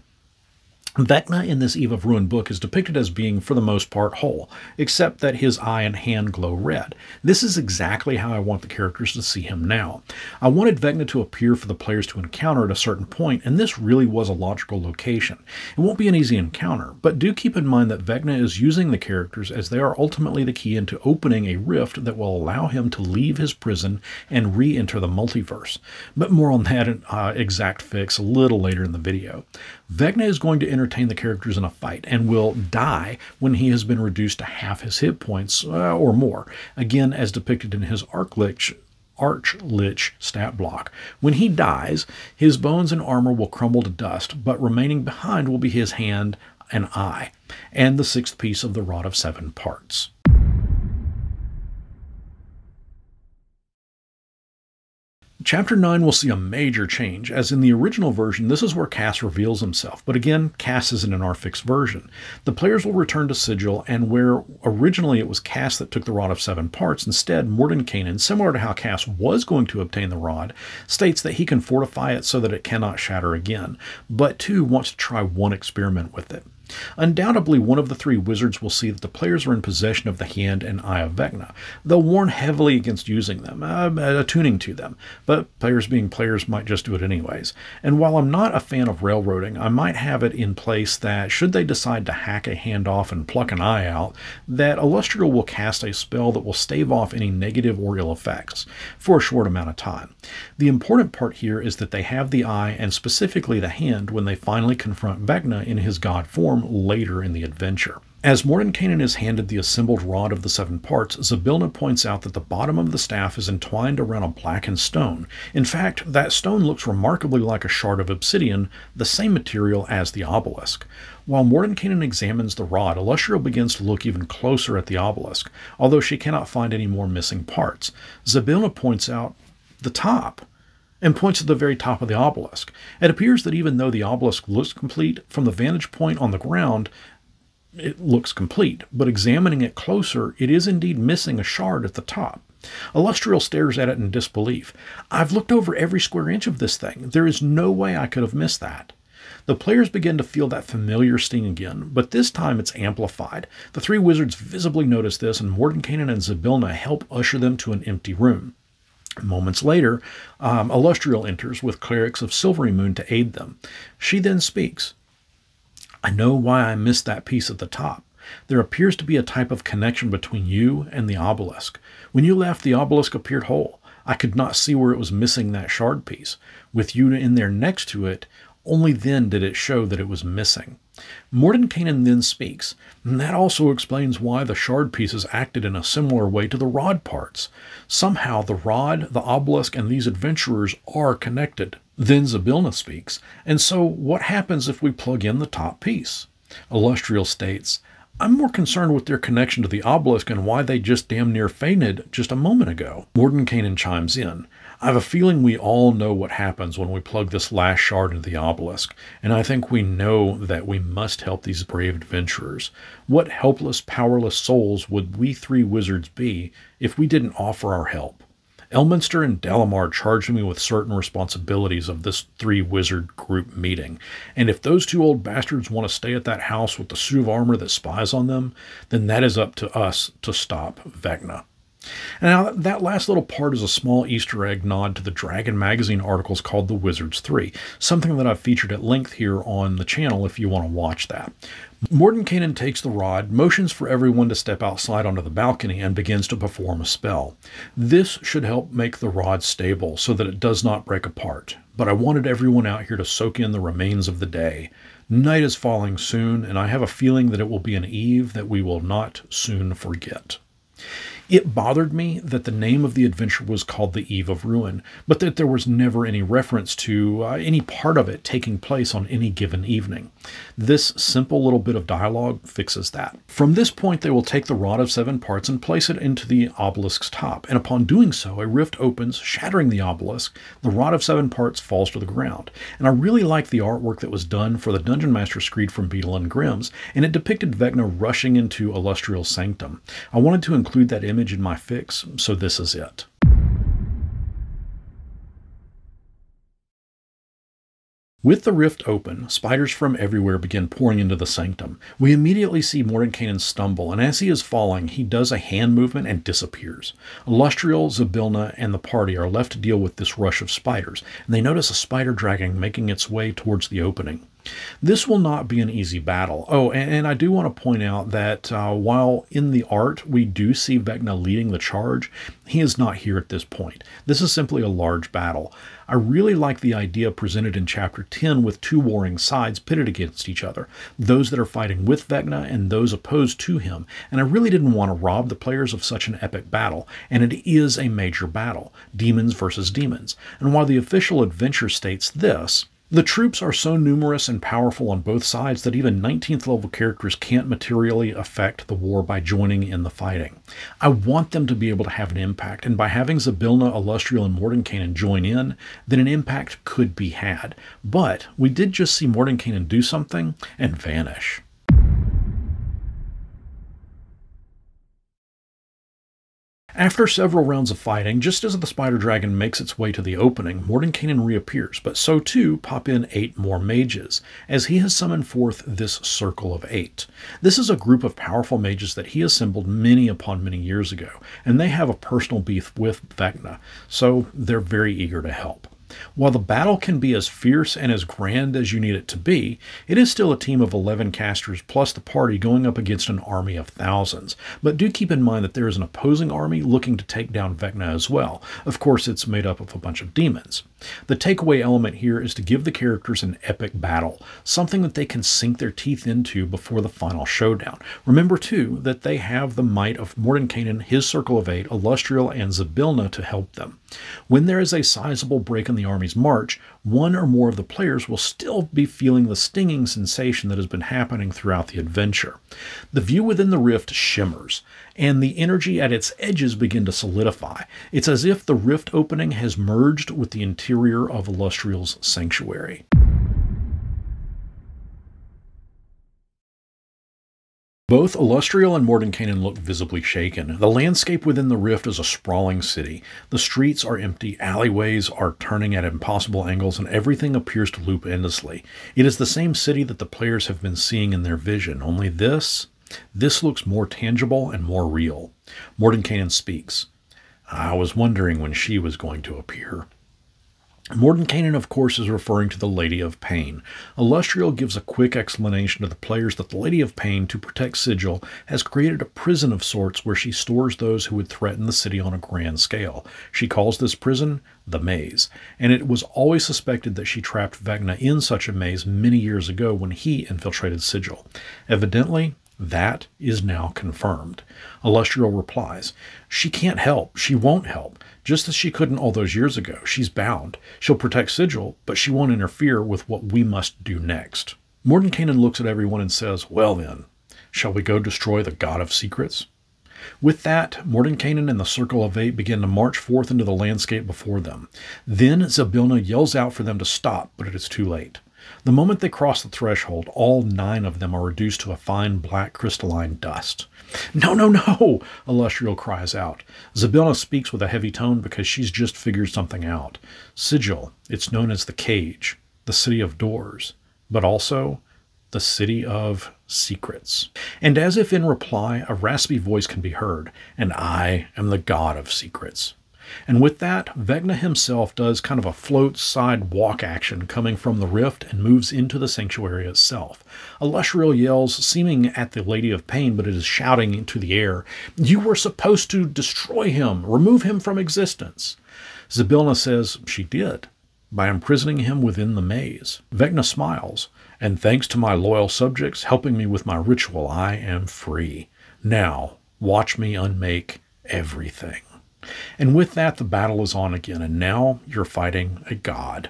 [SPEAKER 1] Vecna in this Eve of Ruin book is depicted as being, for the most part, whole, except that his eye and hand glow red. This is exactly how I want the characters to see him now. I wanted Vecna to appear for the players to encounter at a certain point, and this really was a logical location. It won't be an easy encounter, but do keep in mind that Vecna is using the characters as they are ultimately the key into opening a rift that will allow him to leave his prison and re-enter the multiverse. But more on that exact fix a little later in the video. Vecna is going to entertain the characters in a fight and will die when he has been reduced to half his hit points or more, again as depicted in his Archlich stat block. When he dies, his bones and armor will crumble to dust, but remaining behind will be his hand and eye, and the 6th piece of the Rod of 7 Parts. Chapter 9 will see a major change, as in the original version, this is where Cass reveals himself, but again, Cass isn't in our fixed version. The players will return to Sigil, and where originally it was Cass that took the Rod of 7 Parts, instead Mordenkainen, similar to how Cass was going to obtain the rod, states that he can fortify it so that it cannot shatter again, but too wants to try one experiment with it. Undoubtedly, one of the 3 wizards will see that the players are in possession of the hand and eye of Vecna. They'll warn heavily against using them, attuning to them, but players being players might just do it anyways. And while I'm not a fan of railroading, I might have it in place that, should they decide to hack a hand off and pluck an eye out, that Illustrial will cast a spell that will stave off any negative or ill effects for a short amount of time. The important part here is that they have the eye and specifically the hand when they finally confront Vecna in his god form later in the adventure. As Mordenkainen is handed the assembled Rod of the 7 Parts, Zybilna points out that the bottom of the staff is entwined around a blackened stone. In fact, that stone looks remarkably like a shard of obsidian, the same material as the obelisk. While Mordenkainen examines the rod, Illustrial begins to look even closer at the obelisk, although she cannot find any more missing parts. Zybilna points out the top, and points to the very top of the obelisk. It appears that even though the obelisk looks complete, from the vantage point on the ground, it looks complete, but examining it closer, it is indeed missing a shard at the top. Illustrial stares at it in disbelief. I've looked over every square inch of this thing. There is no way I could have missed that. The players begin to feel that familiar sting again, but this time it's amplified. The 3 wizards visibly notice this, and Mordenkainen and Zybilna help usher them to an empty room. Moments later, Illustrial enters with clerics of Silverymoon to aid them. She then speaks. I know why I missed that piece at the top. There appears to be a type of connection between you and the obelisk. When you left, the obelisk appeared whole. I could not see where it was missing that shard piece. With you in there next to it, only then did it show that it was missing. Mordenkainen then speaks, and that also explains why the shard pieces acted in a similar way to the rod parts. Somehow the rod, the obelisk, and these adventurers are connected. Then Zybilna speaks, and so what happens if we plug in the top piece? Illustrial states, I'm more concerned with their connection to the obelisk and why they just damn near fainted just a moment ago. Mordenkainen chimes in. I have a feeling we all know what happens when we plug this last shard into the obelisk, and I think we know that we must help these brave adventurers. What helpless, powerless souls would we 3 wizards be if we didn't offer our help? Elminster and Dalamar charged me with certain responsibilities of this three-wizard group meeting, and if those two old bastards want to stay at that house with the suit of armor that spies on them, then that is up to us to stop Vecna. Now, that last little part is a small Easter egg nod to the Dragon magazine articles called The Wizards 3, something that I've featured at length here on the channel if you want to watch that. Mordenkainen takes the rod, motions for everyone to step outside onto the balcony, and begins to perform a spell. This should help make the rod stable so that it does not break apart, but I wanted everyone out here to soak in the remains of the day. Night is falling soon, and I have a feeling that it will be an eve that we will not soon forget. It bothered me that the name of the adventure was called The Eve of Ruin, but that there was never any reference to any part of it taking place on any given evening. This simple little bit of dialogue fixes that. From this point, they will take the Rod of Seven Parts and place it into the obelisk's top, and upon doing so, a rift opens, shattering the obelisk. The Rod of Seven Parts falls to the ground. And I really like the artwork that was done for the Dungeon Master Screed from Beadle and Grimm's, and it depicted Vecna rushing into Illustrial's sanctum. I wanted to include that image in my fix, so this is it. With the rift open, spiders from everywhere begin pouring into the sanctum. We immediately see Mordenkainen stumble, and as he is falling, he does a hand movement and disappears. Illustrial, Zybilna, and the party are left to deal with this rush of spiders, and they notice a spider dragon making its way towards the opening. This will not be an easy battle. Oh, and I do want to point out that while in the art we do see Vecna leading the charge, he is not here at this point. This is simply a large battle. I really like the idea presented in Chapter 10 with two warring sides pitted against each other, those that are fighting with Vecna and those opposed to him, and I really didn't want to rob the players of such an epic battle, and it is a major battle, demons versus demons. And while the official adventure states this, the troops are so numerous and powerful on both sides that even 19th level characters can't materially affect the war by joining in the fighting. I want them to be able to have an impact, and by having Zybilna, Illustrial, and Mordenkainen join in, then an impact could be had. But we did just see Mordenkainen do something and vanish. After several rounds of fighting, just as the spider dragon makes its way to the opening, Mordenkainen reappears, but so too pop in 8 more mages, as he has summoned forth this Circle of 8. This is a group of powerful mages that he assembled many upon many years ago, and they have a personal beef with Vecna, so they're very eager to help. While the battle can be as fierce and as grand as you need it to be, it is still a team of 11 casters plus the party going up against an army of thousands. But do keep in mind that there is an opposing army looking to take down Vecna as well. Of course, it's made up of a bunch of demons. The takeaway element here is to give the characters an epic battle, something that they can sink their teeth into before the final showdown. Remember, too, that they have the might of Mordenkainen, his Circle of 8, Illustrial, and Zybilna to help them. When there is a sizable break in the army's march, one or more of the players will still be feeling the stinging sensation that has been happening throughout the adventure. The view within the rift shimmers, and the energy at its edges begin to solidify. It's as if the rift opening has merged with the interior of Illustrial's sanctuary. Both Illustrial and Mordenkainen look visibly shaken. The landscape within the rift is a sprawling city. The streets are empty, alleyways are turning at impossible angles, and everything appears to loop endlessly. It is the same city that the players have been seeing in their vision, only this looks more tangible and more real. Mordenkainen speaks. I was wondering when she was going to appear. Mordenkainen, of course, is referring to the Lady of Pain. Illustrial gives a quick explanation to the players that the Lady of Pain, to protect Sigil, has created a prison of sorts where she stores those who would threaten the city on a grand scale. She calls this prison the Maze, and it was always suspected that she trapped Vecna in such a maze many years ago when he infiltrated Sigil. Evidently, that is now confirmed. Illustrial replies, she can't help, she won't help, just as she couldn't all those years ago. She's bound. She'll protect Sigil, but she won't interfere with what we must do next. Mordenkainen looks at everyone and says, well then, shall we go destroy the God of Secrets? With that, Mordenkainen and the Circle of 8 begin to march forth into the landscape before them. Then Zybilna yells out for them to stop, but it is too late. The moment they cross the threshold, all 9 of them are reduced to a fine black crystalline dust. No, no, no, Elustriel cries out. Zybilna speaks with a heavy tone because she's just figured something out. Sigil, it's known as the Cage, the City of Doors, but also the City of Secrets. And as if in reply, a raspy voice can be heard, and I am the God of Secrets. And with that, Vecna himself does kind of a float side walk action coming from the rift and moves into the sanctuary itself. Elustriel yells, seeming at the Lady of Pain, but it is shouting into the air, "You were supposed to destroy him, remove him from existence." Zybilna says she did, by imprisoning him within the maze. Vecna smiles, "And thanks to my loyal subjects helping me with my ritual, I am free. Now, watch me unmake everything." And with that, the battle is on again, and now you're fighting a god.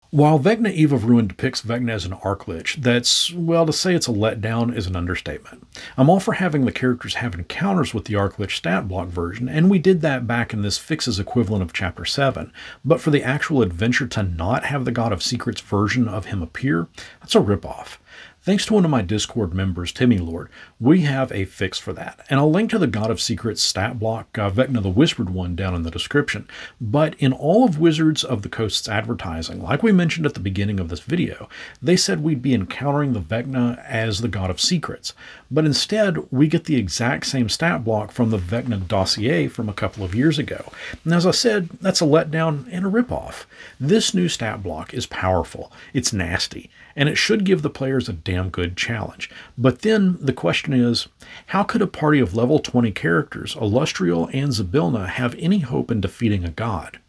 [SPEAKER 1] While Vecna Eve of Ruin depicts Vecna as an Archlich, that's, well, to say it's a letdown is an understatement. I'm all for having the characters have encounters with the Archlich stat block version, and we did that back in this Fixes equivalent of Chapter 7, but for the actual adventure to not have the God of Secrets version of him appear, that's a ripoff. Thanks to one of my Discord members, Timmy Lord, we have a fix for that. And I'll link to the God of Secrets stat block, Vecna the Whispered one, down in the description. But in all of Wizards of the Coast's advertising, like we mentioned at the beginning of this video, they said we'd be encountering the Vecna as the God of Secrets. But instead, we get the exact same stat block from the Vecna dossier from a couple of years ago. And as I said, that's a letdown and a ripoff. This new stat block is powerful, it's nasty, and it should give the players a damn good challenge. But then the question is, how could a party of level 20 characters, Elustriel and Zybilna, have any hope in defeating a god?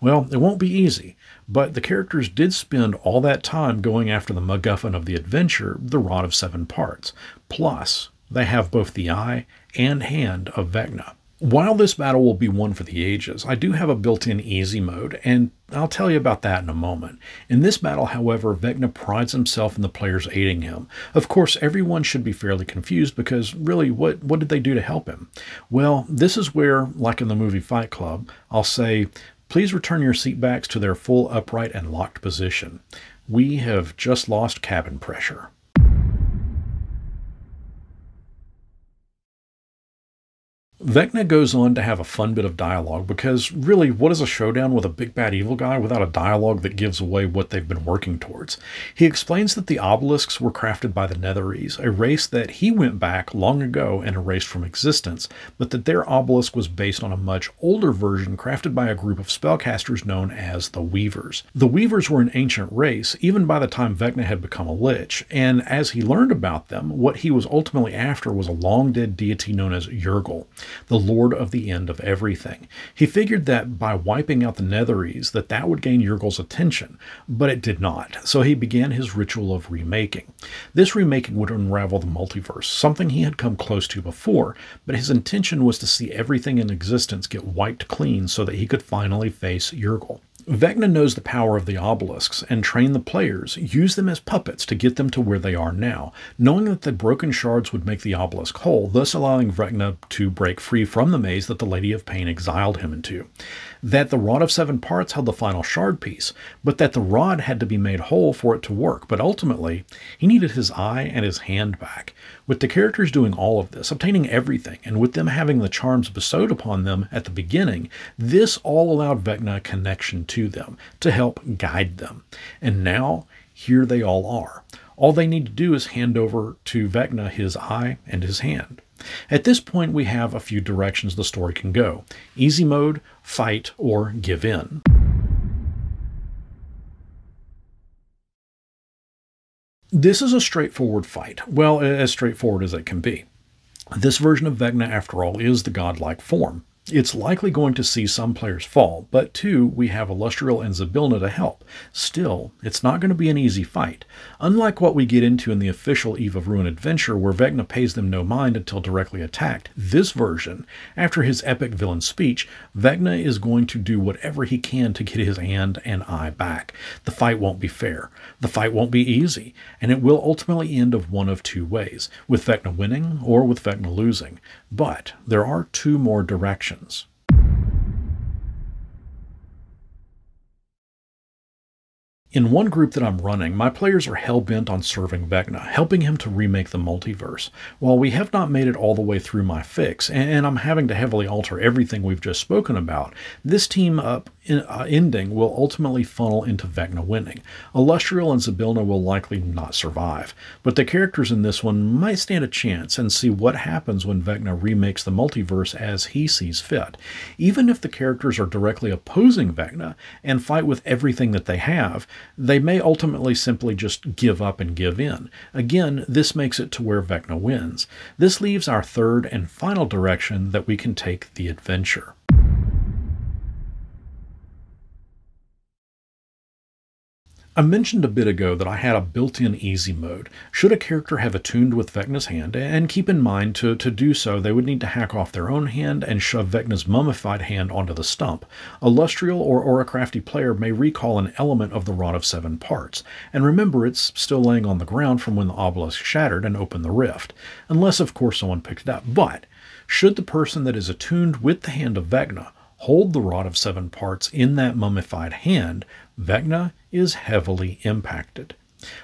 [SPEAKER 1] Well, it won't be easy, but the characters did spend all that time going after the MacGuffin of the adventure, the Rod of Seven Parts. Plus, they have both the eye and hand of Vecna. While this battle will be one for the ages, I do have a built-in easy mode, and I'll tell you about that in a moment. In this battle, however, Vecna prides himself in the players aiding him. Of course, everyone should be fairly confused because, really, what did they do to help him? Well, this is where, like in the movie Fight Club, I'll say, please return your seatbacks to their full upright and locked position. We have just lost cabin pressure. Vecna goes on to have a fun bit of dialogue because, really, what is a showdown with a big bad evil guy without a dialogue that gives away what they've been working towards? He explains that the obelisks were crafted by the Netherese, a race that he went back long ago and erased from existence, but that their obelisk was based on a much older version crafted by a group of spellcasters known as the Weavers. The Weavers were an ancient race, even by the time Vecna had become a Lich, and as he learned about them, what he was ultimately after was a long-dead deity known as Yurgle, the Lord of the End of Everything. He figured that by wiping out the Netherese that would gain Yurgle's attention, but it did not, so he began his ritual of remaking. This remaking would unravel the multiverse, something he had come close to before, but his intention was to see everything in existence get wiped clean so that he could finally face Yurgle. Vecna knows the power of the obelisks and trained the players, use them as puppets to get them to where they are now, knowing that the broken shards would make the obelisk whole, thus allowing Vecna to break free from the maze that the Lady of Pain exiled him into. That the Rod of Seven Parts held the final shard piece, but that the rod had to be made whole for it to work, but ultimately, he needed his eye and his hand back. With the characters doing all of this, obtaining everything, and with them having the charms bestowed upon them at the beginning, this all allowed Vecna a connection to them, to help guide them. And now, here they all are. All they need to do is hand over to Vecna his eye and his hand. At this point, we have a few directions the story can go. Easy mode, fight, or give in. This is a straightforward fight. Well, as straightforward as it can be. This version of Vecna, after all, is the godlike form. It's likely going to see some players fall, but too, we have Elustriel and Zybilna to help. Still, it's not going to be an easy fight. Unlike what we get into in the official Eve of Ruin adventure, where Vecna pays them no mind until directly attacked, this version, after his epic villain speech, Vecna is going to do whatever he can to get his hand and eye back. The fight won't be fair. The fight won't be easy, and it will ultimately end of one of two ways, with Vecna winning or with Vecna losing. But there are two more directions. In one group that I'm running, my players are hell-bent on serving Vecna, helping him to remake the multiverse. While we have not made it all the way through my fix, and I'm having to heavily alter everything we've just spoken about, this team-up ending will ultimately funnel into Vecna winning. Illustrial and Zybilna will likely not survive, but the characters in this one might stand a chance and see what happens when Vecna remakes the multiverse as he sees fit. Even if the characters are directly opposing Vecna and fight with everything that they have, they may ultimately simply just give up and give in. Again, this makes it to where Vecna wins. This leaves our third and final direction that we can take the adventure. I mentioned a bit ago that I had a built-in easy mode. Should a character have attuned with Vecna's hand, and keep in mind to do so they would need to hack off their own hand and shove Vecna's mummified hand onto the stump. Illustrial or a crafty player may recall an element of the Rod of Seven Parts, and remember it's still laying on the ground from when the obelisk shattered and opened the rift, unless of course someone picked it up. But should the person that is attuned with the hand of Vecna hold the Rod of Seven Parts in that mummified hand, Vecna is heavily impacted.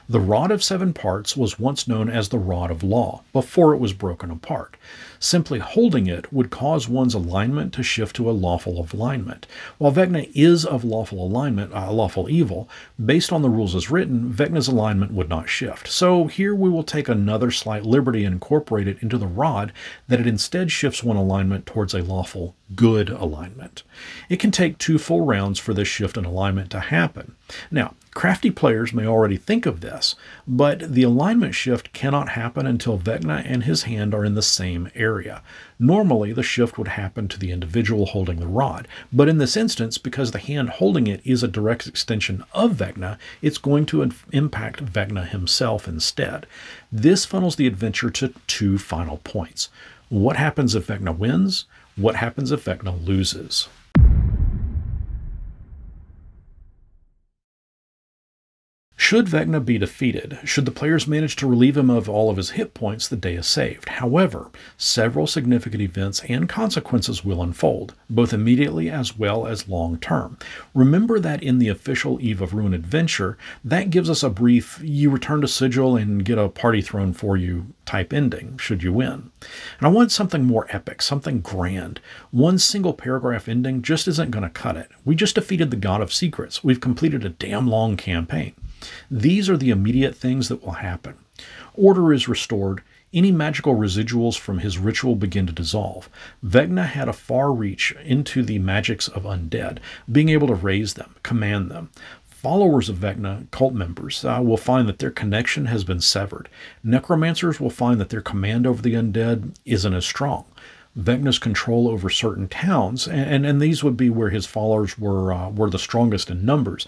[SPEAKER 1] The Rod of Seven Parts was once known as the Rod of Law, before it was broken apart. Simply holding it would cause one's alignment to shift to a lawful alignment. While Vecna is of lawful alignment, lawful evil, based on the rules as written, Vecna's alignment would not shift. So here we will take another slight liberty and incorporate it into the rod that it instead shifts one alignment towards a lawful good alignment. It can take 2 full rounds for this shift in alignment to happen. Now, crafty players may already think of this, but the alignment shift cannot happen until Vecna and his hand are in the same area. Normally, the shift would happen to the individual holding the rod, but in this instance, because the hand holding it is a direct extension of Vecna, it's going to impact Vecna himself instead. This funnels the adventure to 2 final points. What happens if Vecna wins? What happens if Vecna loses? Should Vecna be defeated, should the players manage to relieve him of all of his hit points, the day is saved. However, several significant events and consequences will unfold, both immediately as well as long-term. Remember that in the official Eve of Ruin adventure, that gives us a brief, you return to Sigil and get a party thrown for you type ending, should you win. And I want something more epic, something grand. One single paragraph ending just isn't going to cut it. We just defeated the God of Secrets. We've completed a damn long campaign. These are the immediate things that will happen. Order is restored. Any magical residuals from his ritual begin to dissolve. Vecna had a far reach into the magics of undead, being able to raise them, command them. Followers of Vecna, cult members, will find that their connection has been severed. Necromancers will find that their command over the undead isn't as strong. Vecna's control over certain towns, and these would be where his followers were the strongest in numbers.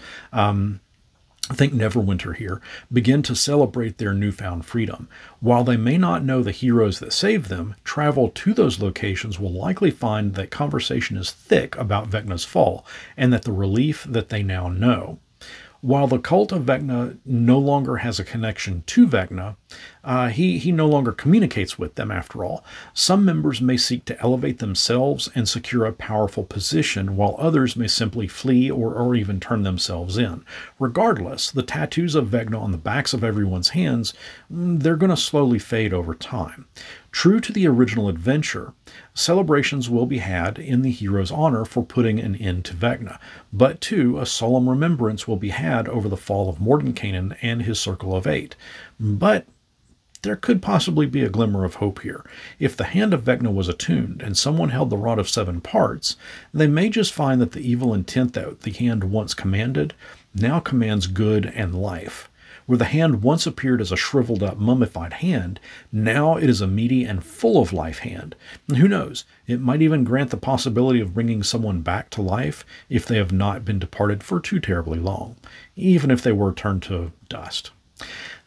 [SPEAKER 1] Think Neverwinter here, begin to celebrate their newfound freedom. While they may not know the heroes that saved them, travel to those locations will likely find that conversation is thick about Vecna's fall, and that the relief that they now know. While the cult of Vecna no longer has a connection to Vecna, he no longer communicates with them after all. Some members may seek to elevate themselves and secure a powerful position, while others may simply flee or even turn themselves in. Regardless, the tattoos of Vecna on the backs of everyone's hands, they're going to slowly fade over time. True to the original adventure, celebrations will be had in the hero's honor for putting an end to Vecna, but too, a solemn remembrance will be had over the fall of Mordenkainen and his Circle of Eight. But there could possibly be a glimmer of hope here. If the hand of Vecna was attuned and someone held the Rod of Seven Parts, they may just find that the evil intent that the hand once commanded now commands good and life. Where the hand once appeared as a shriveled up, mummified hand, now it is a meaty and full of life hand. And who knows, it might even grant the possibility of bringing someone back to life if they have not been departed for too terribly long, even if they were turned to dust.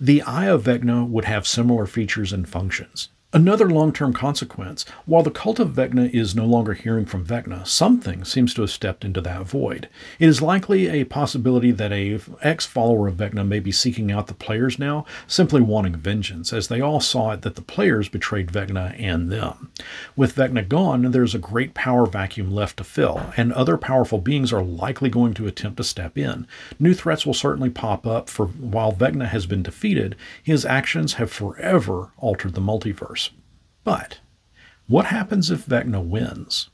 [SPEAKER 1] The Eye of Vecna would have similar features and functions. Another long-term consequence, while the cult of Vecna is no longer hearing from Vecna, something seems to have stepped into that void. It is likely a possibility that a ex-follower of Vecna may be seeking out the players now, simply wanting vengeance, as they all saw it that the players betrayed Vecna and them. With Vecna gone, there's a great power vacuum left to fill, and other powerful beings are likely going to attempt to step in. New threats will certainly pop up, for while Vecna has been defeated, his actions have forever altered the multiverse. But what happens if Vecna wins?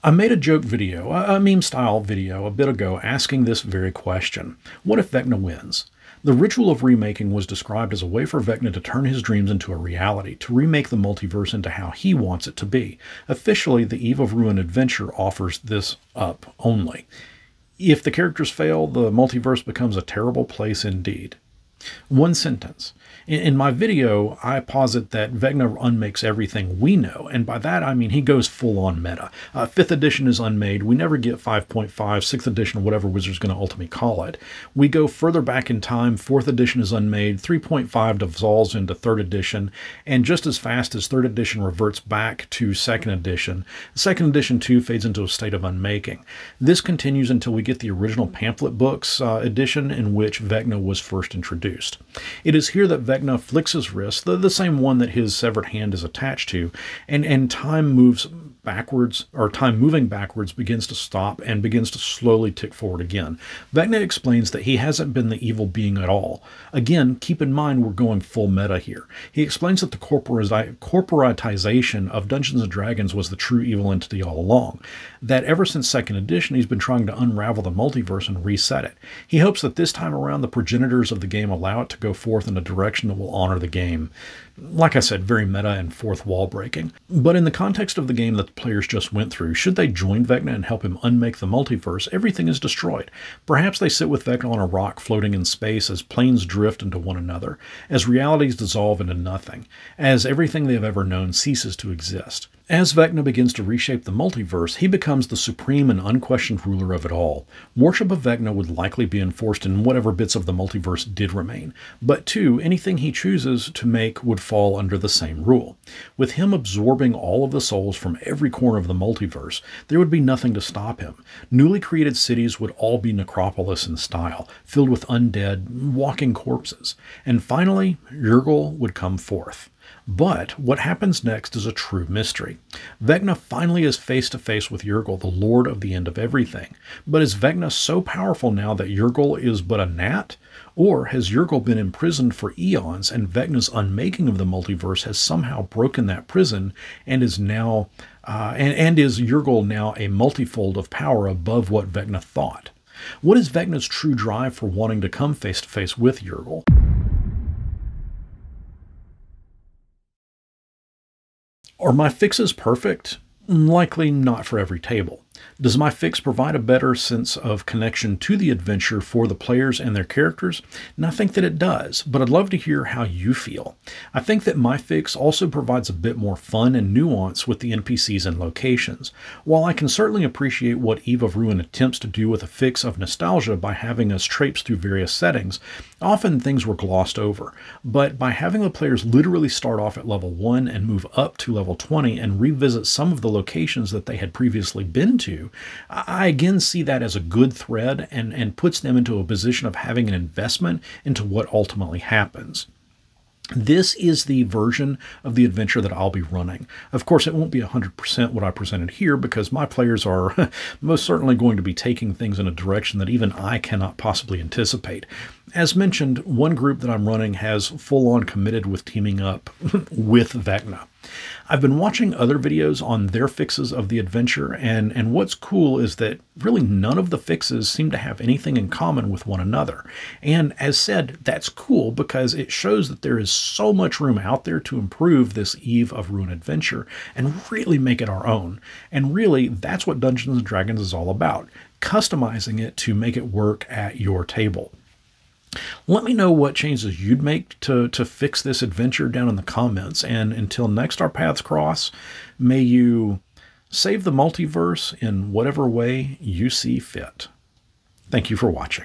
[SPEAKER 1] I made a joke video, a meme-style video, a bit ago asking this very question. What if Vecna wins? The ritual of remaking was described as a way for Vecna to turn his dreams into a reality, to remake the multiverse into how he wants it to be. Officially, the Eve of Ruin adventure offers this up only. If the characters fail, the multiverse becomes a terrible place indeed. One sentence. In my video, I posit that Vecna unmakes everything we know, and by that I mean he goes full-on meta. 5th edition is unmade. We never get 5.5, 6th edition, whatever Wizard's going to ultimately call it. We go further back in time. 4th edition is unmade. 3.5 dissolves into 3rd edition, and just as fast as 3rd edition reverts back to 2nd edition, 2nd edition too fades into a state of unmaking. This continues until we get the original pamphlet books edition in which Vecna was first introduced. It is here that Vecna flicks his wrist, the same one that his severed hand is attached to, and time moves backwards, or time moving backwards begins to stop and begins to slowly tick forward again. Vecna explains that he hasn't been the evil being at all. Again, keep in mind we're going full meta here. He explains that the corporatization of Dungeons & Dragons was the true evil entity all along, that ever since 2nd edition he's been trying to unravel the multiverse and reset it. He hopes that this time around the progenitors of the game allow it to go forth in a direction that will honor the game. Like I said, very meta and fourth wall breaking. But in the context of the game that the players just went through, should they join Vecna and help him unmake the multiverse, everything is destroyed. Perhaps they sit with Vecna on a rock floating in space as planes drift into one another, as realities dissolve into nothing, as everything they have ever known ceases to exist. As Vecna begins to reshape the multiverse, he becomes the supreme and unquestioned ruler of it all. Worship of Vecna would likely be enforced in whatever bits of the multiverse did remain, but too, anything he chooses to make would fall under the same rule. With him absorbing all of the souls from every corner of the multiverse, there would be nothing to stop him. Newly created cities would all be Necropolis in style, filled with undead, walking corpses. And finally, Yurgle would come forth. But what happens next is a true mystery. Vecna finally is face to face with Yurgle, the lord of the end of everything. But is Vecna so powerful now that Yurgle is but a gnat? Or has Yurgle been imprisoned for eons and Vecna's unmaking of the multiverse has somehow broken that prison and is now is Yurgle now a multifold of power above what Vecna thought? What is Vecna's true drive for wanting to come face to face with Yurgle? Are my fixes perfect? Likely not for every table. Does my fix provide a better sense of connection to the adventure for the players and their characters? And I think that it does, but I'd love to hear how you feel. I think that my fix also provides a bit more fun and nuance with the NPCs and locations. While I can certainly appreciate what Eve of Ruin attempts to do with a fix of nostalgia by having us traipse through various settings, often things were glossed over. But by having the players literally start off at level 1 and move up to level 20 and revisit some of the locations that they had previously been to, I again see that as a good thread and puts them into a position of having an investment into what ultimately happens. This is the version of the adventure that I'll be running. Of course, it won't be 100% what I presented here because my players are most certainly going to be taking things in a direction that even I cannot possibly anticipate. As mentioned, one group that I'm running has full-on committed with teaming up with Vecna. I've been watching other videos on their fixes of the adventure, and what's cool is that really none of the fixes seem to have anything in common with one another. And as said, that's cool because it shows that there is so much room out there to improve this Eve of Ruin adventure and really make it our own. And really, that's what Dungeons & Dragons is all about, customizing it to make it work at your table. Let me know what changes you'd make to fix this adventure down in the comments, and until next our paths cross, may you save the multiverse in whatever way you see fit. Thank you for watching.